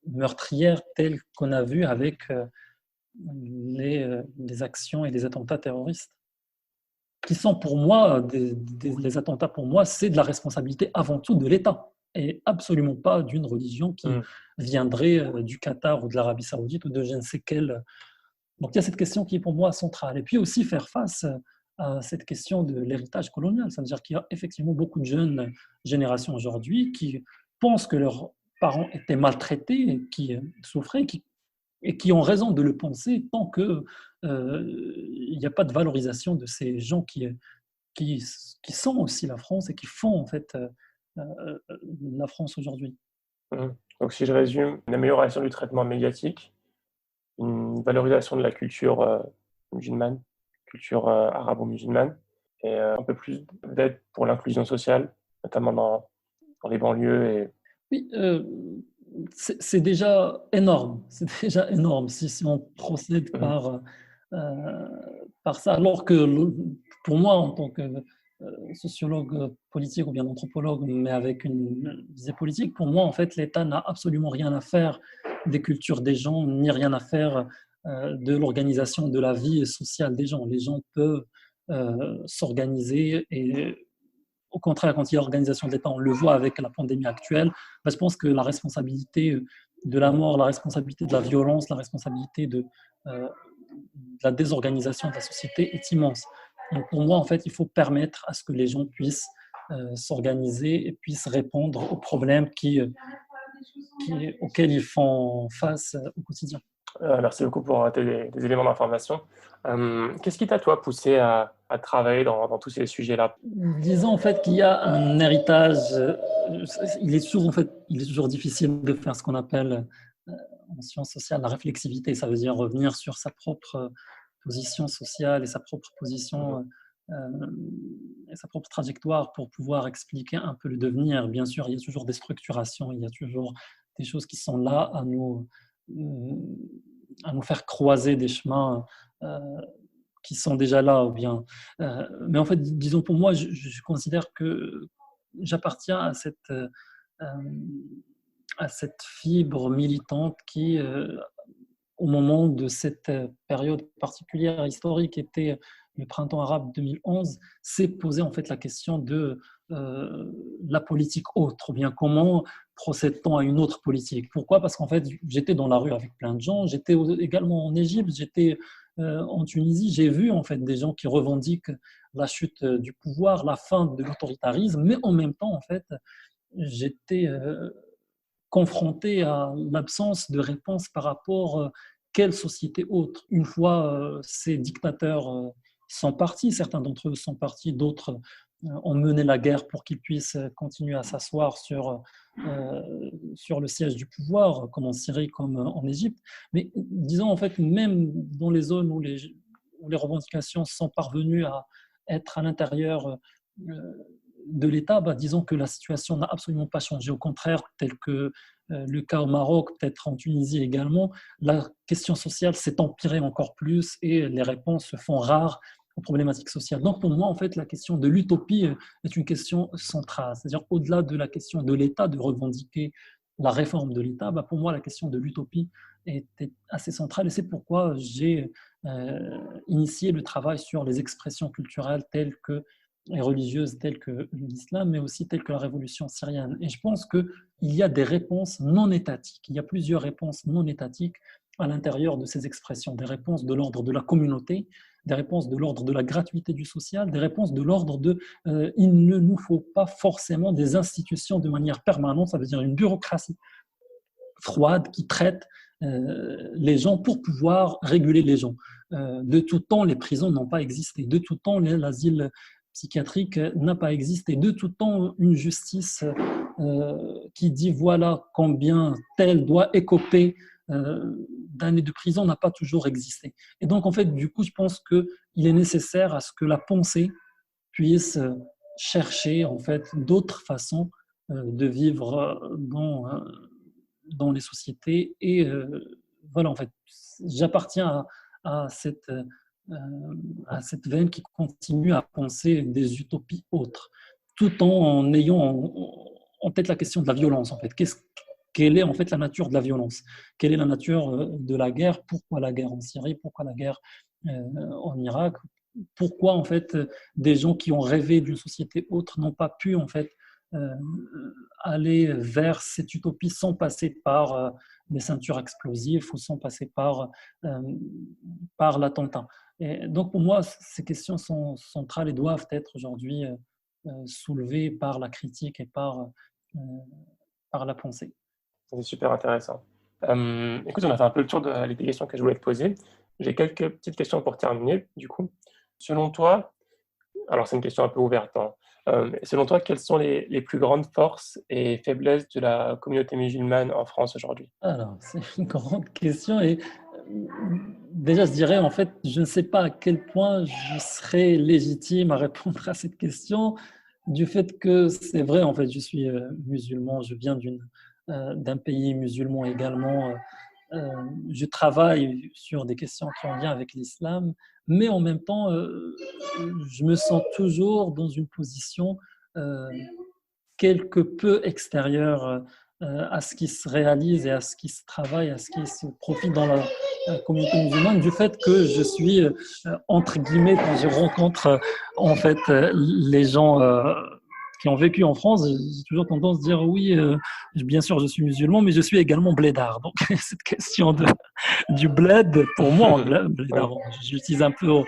meurtrières telles qu'on a vu avec les actions et les attentats terroristes. Qui sont pour moi, les attentats pour moi, c'est de la responsabilité avant tout de l'État et absolument pas d'une religion qui viendrait du Qatar ou de l'Arabie Saoudite ou de je ne sais quelle. Donc il y a cette question qui est pour moi centrale. Et puis aussi faire face à cette question de l'héritage colonial. C'est-à-dire qu'il y a effectivement beaucoup de jeunes générations aujourd'hui qui pensent que leurs parents étaient maltraités, qui souffraient, et qui ont raison de le penser tant qu'il n'y a pas de valorisation de ces gens qui sont aussi la France et qui font en fait la France aujourd'hui. Donc si je résume, une amélioration du traitement médiatique, une valorisation de la culture musulmane, culture arabo-musulmane, et un peu plus d'aide pour l'inclusion sociale, notamment dans les banlieues. Oui, c'est déjà énorme. C'est déjà énorme si on procède par ça. Alors que pour moi, en tant que sociologue politique ou bien anthropologue, mais avec une visée politique, pour moi, en fait, l'État n'a absolument rien à faire des cultures des gens, ni rien à faire de l'organisation de la vie sociale des gens. Les gens peuvent s'organiser et au contraire, quand il y a organisation de l'État, on le voit avec la pandémie actuelle, je pense que la responsabilité de la mort, la responsabilité de la violence, la responsabilité de la désorganisation de la société est immense. Donc pour moi, en fait, il faut permettre à ce que les gens puissent s'organiser et puissent répondre aux problèmes auxquels ils font face au quotidien. Merci beaucoup pour des éléments d'information. Qu'est-ce qui t'a, toi, poussé à travailler dans tous ces sujets-là? Disons en fait qu'il y a un héritage. Il est toujours difficile de faire ce qu'on appelle en sciences sociales, la réflexivité, ça veut dire revenir sur sa propre position sociale et sa propre position et sa propre trajectoire pour pouvoir expliquer un peu le devenir. Bien sûr, il y a toujours des structurations, il y a toujours des choses qui sont là à nous faire croiser des chemins qui sont déjà là. Ou bien, mais en fait, disons pour moi, je considère que j'appartiens à cette fibre militante qui, au moment de cette période particulière historique, était le printemps arabe 2011, s'est posé en fait la question de la politique autre, ou bien comment procède-t-on à une autre politique. Pourquoi ? Parce qu'en fait, j'étais dans la rue avec plein de gens, j'étais également en Égypte, j'étais en Tunisie, j'ai vu en fait des gens qui revendiquent la chute du pouvoir, la fin de l'autoritarisme, mais en même temps, en fait, j'étais confronté à l'absence de réponse par rapport à quelle société autre. Une fois ces dictateurs sont partis, certains d'entre eux sont partis, d'autres ont mené la guerre pour qu'ils puissent continuer à s'asseoir sur le siège du pouvoir, comme en Syrie, comme en Égypte. Mais disons, en fait, même dans les zones où les revendications sont parvenues à être à l'intérieur de l'État, disons que la situation n'a absolument pas changé. Au contraire, tel que le cas au Maroc, peut-être en Tunisie également, la question sociale s'est empirée encore plus et les réponses se font rares aux problématiques sociales. Donc pour moi, en fait, la question de l'utopie est une question centrale. C'est-à-dire au-delà de la question de l'État, de revendiquer la réforme de l'État, pour moi, la question de l'utopie était assez centrale et c'est pourquoi j'ai initié le travail sur les expressions culturelles telles que et religieuses telles que l'islam, mais aussi telles que la révolution syrienne. Et je pense qu'il y a des réponses non étatiques. Il y a plusieurs réponses non étatiques à l'intérieur de ces expressions. Des réponses de l'ordre de la communauté, des réponses de l'ordre de la gratuité du social, des réponses de l'ordre de il ne nous faut pas forcément des institutions de manière permanente, ça veut dire une bureaucratie froide qui traite les gens pour pouvoir réguler les gens. De tout temps, les prisons n'ont pas existé. De tout temps, l'asile psychiatrique n'a pas existé. De tout temps, une justice qui dit voilà combien tel doit écoper d'années de prison n'a pas toujours existé. Et donc, en fait, du coup, je pense qu'il est nécessaire à ce que la pensée puisse chercher, en fait, d'autres façons de vivre dans les sociétés. Et voilà, en fait, j'appartiens à cette veine qui continue à penser des utopies autres, tout en ayant en tête la question de la violence, en fait. Quelle est en fait la nature de la violence? Quelle est la nature de la guerre? Pourquoi la guerre en Syrie? Pourquoi la guerre en Irak? Pourquoi en fait des gens qui ont rêvé d'une société autre n'ont pas pu en fait aller vers cette utopie sans passer par les ceintures explosives ou sans passer par l'attentat. Et donc pour moi, ces questions sont centrales et doivent être aujourd'hui soulevées par la critique et par la pensée. C'est super intéressant. Écoute, on a fait un peu le tour des questions que je voulais te poser. J'ai quelques petites questions pour terminer, du coup. Selon toi, alors c'est une question un peu ouverte, hein, selon toi, quelles sont les plus grandes forces et faiblesses de la communauté musulmane en France aujourd'hui? Alors, c'est une grande question et déjà, je dirais, en fait, je ne sais pas à quel point je serais légitime à répondre à cette question, du fait que c'est vrai, en fait, je suis musulman, je viens d'un pays musulman également, je travaille sur des questions qui ont lien avec l'islam, mais en même temps, je me sens toujours dans une position euh, quelque peu extérieure à ce qui se réalise et à ce qui se travaille, à ce qui se profite dans la communauté musulmane, du fait que je suis, entre guillemets, quand je rencontre en fait les gens qui ont vécu en France, j'ai toujours tendance à dire oui, bien sûr je suis musulman, mais je suis également blédard. Donc cette question du bled, pour moi, blédard, j'utilise un peu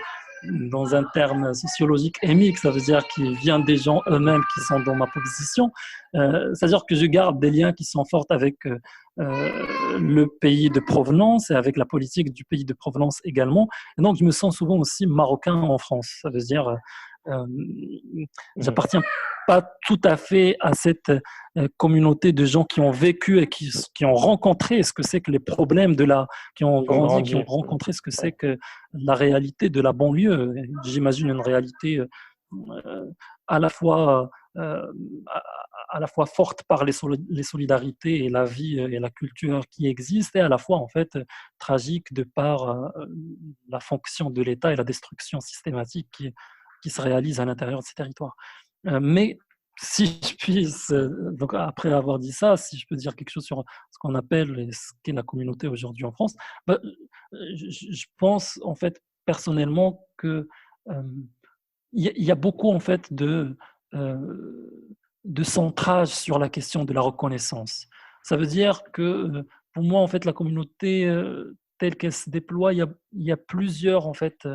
dans un terme sociologique émique, ça veut dire qu'il vient des gens eux-mêmes qui sont dans ma position. C'est-à-dire que je garde des liens qui sont forts avec le pays de provenance et avec la politique du pays de provenance également. Et donc, je me sens souvent aussi marocain en France. Ça veut dire j'appartiens pas tout à fait à cette communauté de gens qui ont vécu et qui ont rencontré ce que c'est que les problèmes qui ont Qui ont grandi, qui ont grandi. rencontré ce que c'est Ouais. que la réalité de la banlieue. J'imagine une réalité à la fois euh, à, à la fois forte par les solidarités et la vie et la culture qui existent, et à la fois en fait tragique de par la fonction de l'État et la destruction systématique qui se réalise à l'intérieur de ces territoires. Mais si je puisse, donc après avoir dit ça, si je peux dire quelque chose sur ce qu'on appelle et ce qu'est la communauté aujourd'hui en France, bah, je pense en fait personnellement que il y a beaucoup en fait de centrage sur la question de la reconnaissance. Ça veut dire que pour moi en fait la communauté telle qu'elle se déploie, il y a plusieurs en fait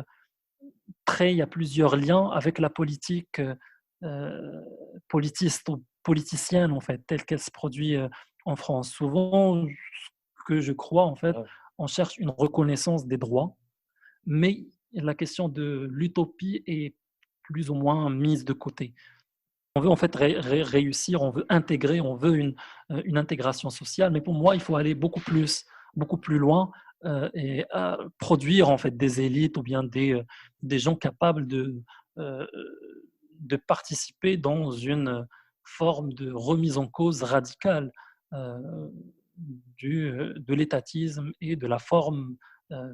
traits, il y a plusieurs liens avec la politique euh, politiste ou politicienne en fait telle qu'elle se produit en France. Souvent, ce que je crois en fait, Ouais. on cherche une reconnaissance des droits, mais la question de l'utopie est plus ou moins mise de côté. On veut en fait réussir, on veut intégrer, on veut une intégration sociale, mais pour moi, il faut aller beaucoup plus loin et produire en fait des élites ou bien des gens capables euh, de participer dans une forme de remise en cause radicale euh, de l'étatisme et de la forme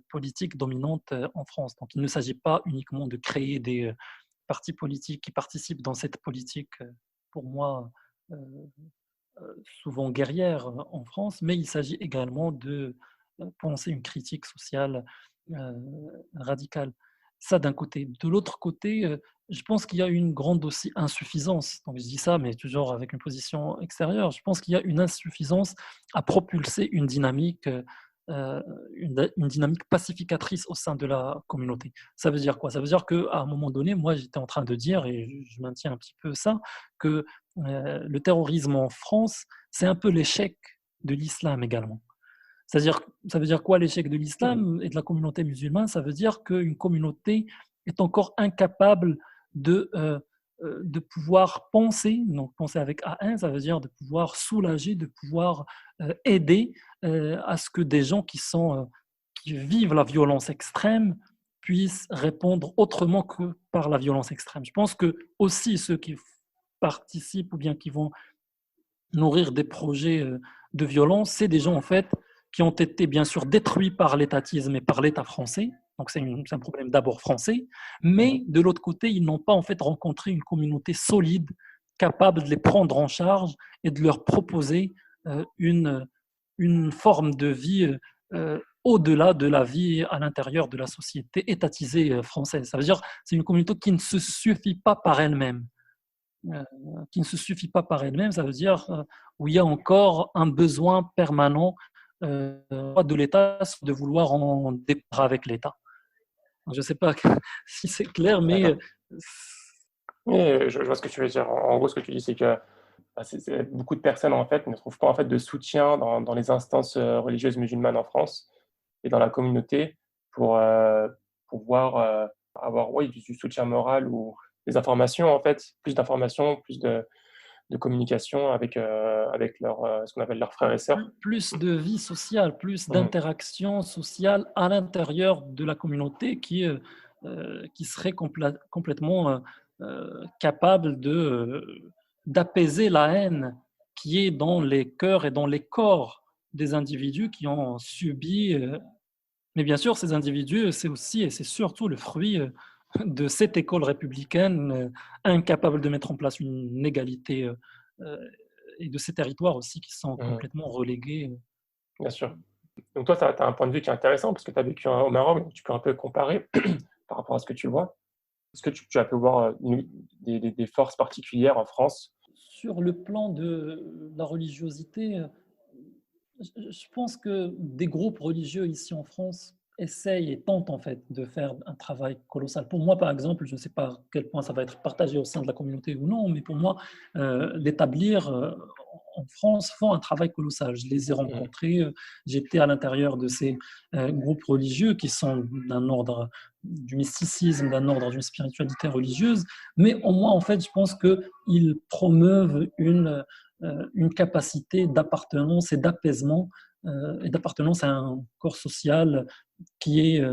politique dominante en France. Donc il ne s'agit pas uniquement de créer des partis politiques qui participent dans cette politique, pour moi, euh, souvent guerrière en France, mais il s'agit également de penser une critique sociale euh, radicale. Ça d'un côté. De l'autre côté, je pense qu'il y a une grande aussi insuffisance. Donc je dis ça, mais toujours avec une position extérieure. Je pense qu'il y a une insuffisance à propulser une dynamique, une dynamique pacificatrice au sein de la communauté. Ça veut dire quoi? Ça veut dire qu'à un moment donné, moi j'étais en train de dire, et je maintiens un petit peu ça, que le terrorisme en France, c'est un peu l'échec de l'islam également. C'est-à-dire, ça veut dire quoi l'échec de Mhm. l'islam et de la communauté musulmane? Ça veut dire qu'une communauté est encore incapable de pouvoir penser, donc penser avec A1, ça veut dire de pouvoir soulager, de pouvoir aider à ce que des gens qui vivent la violence extrême puissent répondre autrement que par la violence extrême. Je pense que aussi ceux qui participent ou bien qui vont nourrir des projets de violence, c'est des gens en fait qui ont été bien sûr détruits par l'étatisme et par l'État français. Donc c'est un problème d'abord français, Mhm. mais de l'autre côté, ils n'ont pas en fait rencontré une communauté solide capable de les prendre en charge et de leur proposer une forme de vie au-delà de la vie à l'intérieur de la société étatisée française. Ça veut dire que c'est une communauté qui ne se suffit pas par elle-même, euh, qui ne se suffit pas par elle-même, ça veut dire où il y a encore un besoin permanent de l'État de vouloir en départ avec l'État. Je ne sais pas si c'est clair, mais D'accord. Oui, je vois ce que tu veux dire. En gros, ce que tu dis, c'est que bah, beaucoup de personnes en fait ne trouvent pas en fait de soutien dans les instances religieuses musulmanes en France et dans la communauté pour pouvoir avoir ouais, du soutien moral ou des informations en fait, plus d'informations, plus de communication avec ce qu'on appelle leurs frères et sœurs. plus de vie sociale, plus Mhm. d'interaction sociale à l'intérieur de la communauté qui serait complètement capable d'apaiser la haine qui est dans les cœurs et dans les corps des individus qui ont subi. Mais bien sûr, ces individus, c'est aussi et c'est surtout le fruit de cette école républicaine incapable de mettre en place une égalité euh, et de ces territoires aussi qui sont Mhm. complètement relégués. Bien sûr. Donc toi, tu as un point de vue qui est intéressant parce que tu as vécu au Maroc, donc tu peux un peu comparer par rapport à ce que tu vois. Est-ce que tu as pu voir des forces particulières en France? Sur le plan de la religiosité, je pense que des groupes religieux ici en France essayent et tentent en fait de faire un travail colossal. Pour moi, par exemple, je ne sais pas à quel point ça va être partagé au sein de la communauté ou non, mais pour moi, l'établir en France font un travail colossal. Je les ai rencontrés, j'étais à l'intérieur de ces groupes religieux qui sont d'un ordre du mysticisme, d'un ordre d'une spiritualité religieuse, mais au moins, en fait, je pense qu'ils promeuvent une capacité d'appartenance et d'appartenance à un corps social qui est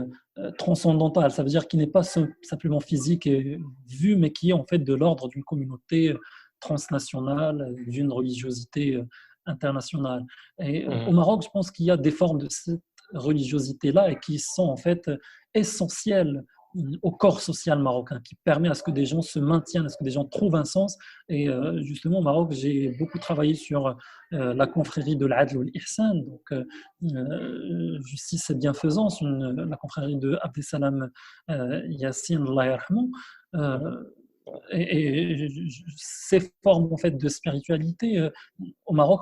transcendantal. Ça veut dire qu'il n'est pas simplement physique et vu, mais qui est en fait de l'ordre d'une communauté transnationale, d'une religiosité internationale. Et au Maroc, je pense qu'il y a des formes de cette religiosité-là et qui sont en fait essentielles au corps social marocain, qui permet à ce que des gens se maintiennent, à ce que des gens trouvent un sens. Et justement, au Maroc, j'ai beaucoup travaillé sur la confrérie de l'Adl ou l'Ihsan, donc justice et bienfaisance, la confrérie de Abdesalam Yassine, Allah yarhamou. Et ces formes en fait de spiritualité au Maroc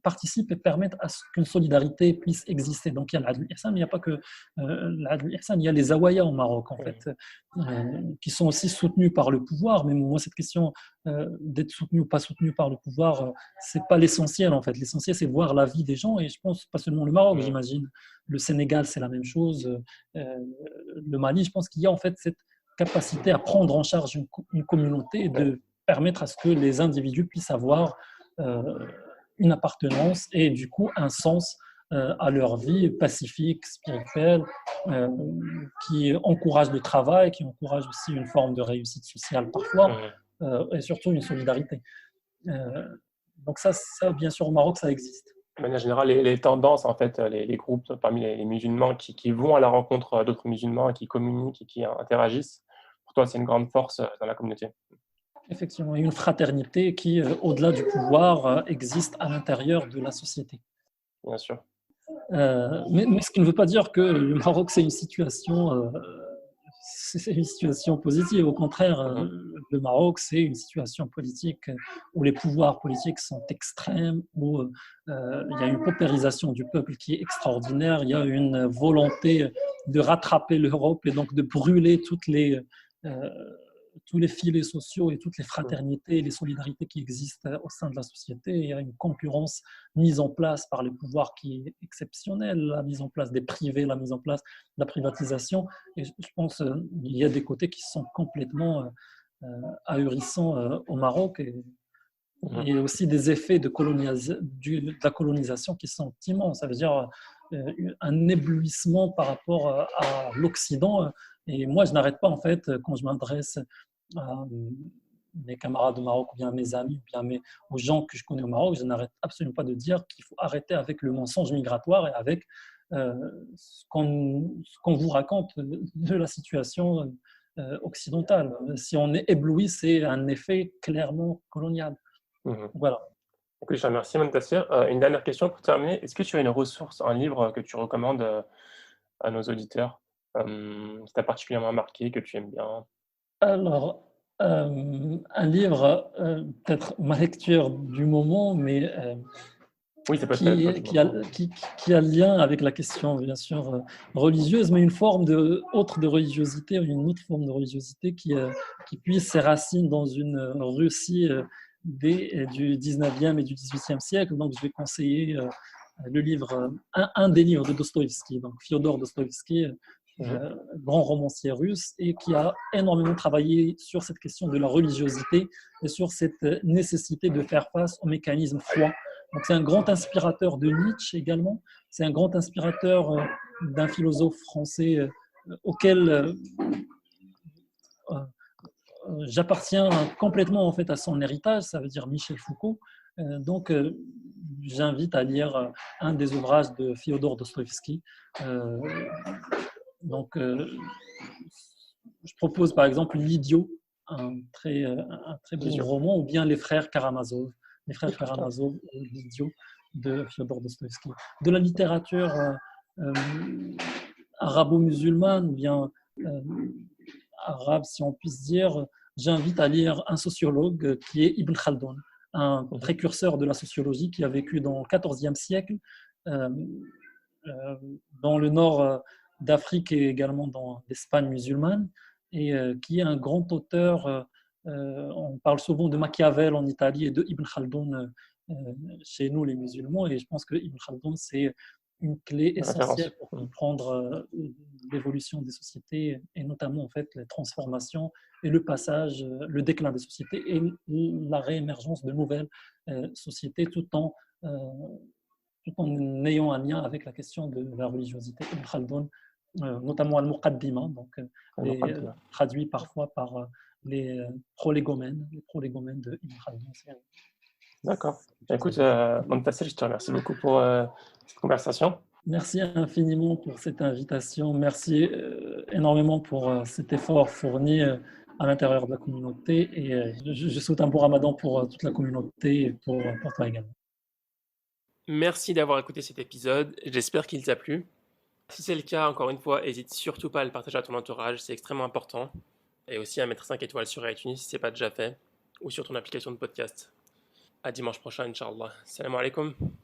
participent et permettent à ce qu'une solidarité puisse exister. Donc il y a l'Adl Ihsan, mais il n'y a pas que l'Adl Ihsan, il y a les Awaya au Maroc en fait, qui sont aussi soutenus par le pouvoir. Mais moi, cette question d'être soutenu ou pas soutenu par le pouvoir, c'est pas l'essentiel en fait. L'essentiel, c'est voir la vie des gens, et je pense pas seulement le Maroc, j'imagine. Le Sénégal, c'est la même chose. Le Mali, je pense qu'il y a en fait cette capacité à prendre en charge une communauté et de permettre à ce que les individus puissent avoir une appartenance et du coup un sens à leur vie pacifique, spirituelle, qui encourage le travail, qui encourage aussi une forme de réussite sociale parfois, et surtout une solidarité. Donc ça, bien sûr, au Maroc, ça existe. De manière générale, les tendances, en fait, les groupes parmi les musulmans qui vont à la rencontre d'autres musulmans et qui communiquent et qui interagissent, pour toi, c'est une grande force dans la communauté. Effectivement, une fraternité qui, au-delà du pouvoir, existe à l'intérieur de la société. Bien sûr. Mais ce qui ne veut pas dire que le Maroc, c'est une situation positive. Au contraire, le Maroc, c'est une situation politique où les pouvoirs politiques sont extrêmes, où il y a une paupérisation du peuple qui est extraordinaire, il y a une volonté de rattraper l'Europe et donc de brûler tous les filets sociaux et toutes les fraternités et les solidarités qui existent au sein de la société. Il y a une concurrence mise en place par les pouvoirs qui est exceptionnelle, la mise en place des privés, la mise en place de la privatisation. Et je pense qu'il y a des côtés qui sont complètement ahurissants au Maroc. Et il y a aussi des effets de la colonisation qui sont immenses. Ça veut dire un éblouissement par rapport à l'Occident. Et moi, je n'arrête pas, en fait, quand je m'adresse à mes camarades au Maroc, ou bien à mes amis, ou bien aux gens que je connais au Maroc, je n'arrête absolument pas de dire qu'il faut arrêter avec le mensonge migratoire et avec ce qu'on vous raconte de la situation occidentale. Si on est ébloui, c'est un effet clairement colonial. Voilà. Ok, je te remercie, Montassir. Une dernière question pour terminer. Est-ce que tu as une ressource, un livre que tu recommandes à nos auditeurs, qui t'a particulièrement marqué, que tu aimes bien? Alors, un livre, peut-être ma lecture du moment, mais Oui, ça peut être qui a lien avec la question, bien sûr, religieuse, mais une autre de religiosité, une autre forme de religiosité qui puise ses racines dans une Russie du 19e et du 18e siècle. Donc, je vais conseiller le livre, un des livres de Dostoïevski, donc Fyodor Dostoïevski, grand romancier russe, et qui a énormément travaillé sur cette question de la religiosité et sur cette nécessité de faire face aux mécanismes froids. Donc c'est un grand inspirateur de Nietzsche également, c'est un grand inspirateur d'un philosophe français auquel j'appartiens complètement en fait à son héritage, ça veut dire Michel Foucault. Donc j'invite à lire un des ouvrages de Fyodor Dostoïevski. Donc, je propose par exemple L'Idiot, un très bon roman, ou bien Les Frères Karamazov, L'Idiot de Fyodor Dostoïevski. De la littérature arabo-musulmane, ou bien arabe, si on puisse dire, j'invite à lire un sociologue qui est Ibn Khaldun, un précurseur de la sociologie qui a vécu dans le XIVe siècle, dans le nord d'Afrique et également dans l'Espagne musulmane, et qui est un grand auteur. On parle souvent de Machiavel en Italie et de Ibn Khaldun euh, chez nous les musulmans, et je pense que Ibn Khaldun, c'est une clé Une référence. essentielle pour comprendre l'évolution des sociétés et notamment en fait les transformations et le passage, le déclin des sociétés et la réémergence de nouvelles sociétés euh, tout en ayant un lien avec la question de la religiosité. Ibn Khaldun, notamment Al-Muqaddima, donc traduit parfois par les prolégomènes de Ibn Khaldun. D'accord. Écoute, Montasser, je te remercie beaucoup pour cette conversation. Merci infiniment pour cette invitation. Merci énormément pour cet effort fourni à l'intérieur de la communauté. Et je souhaite un bon ramadan pour toute la communauté et pour toi également. Merci d'avoir écouté cet épisode. J'espère qu'il t'a plu. Si c'est le cas, encore une fois, n'hésite surtout pas à le partager à ton entourage, c'est extrêmement important. Et aussi à mettre 5 étoiles sur iTunes si ce n'est pas déjà fait, ou sur ton application de podcast. À dimanche prochain, Inch'Allah. Salam alaikum.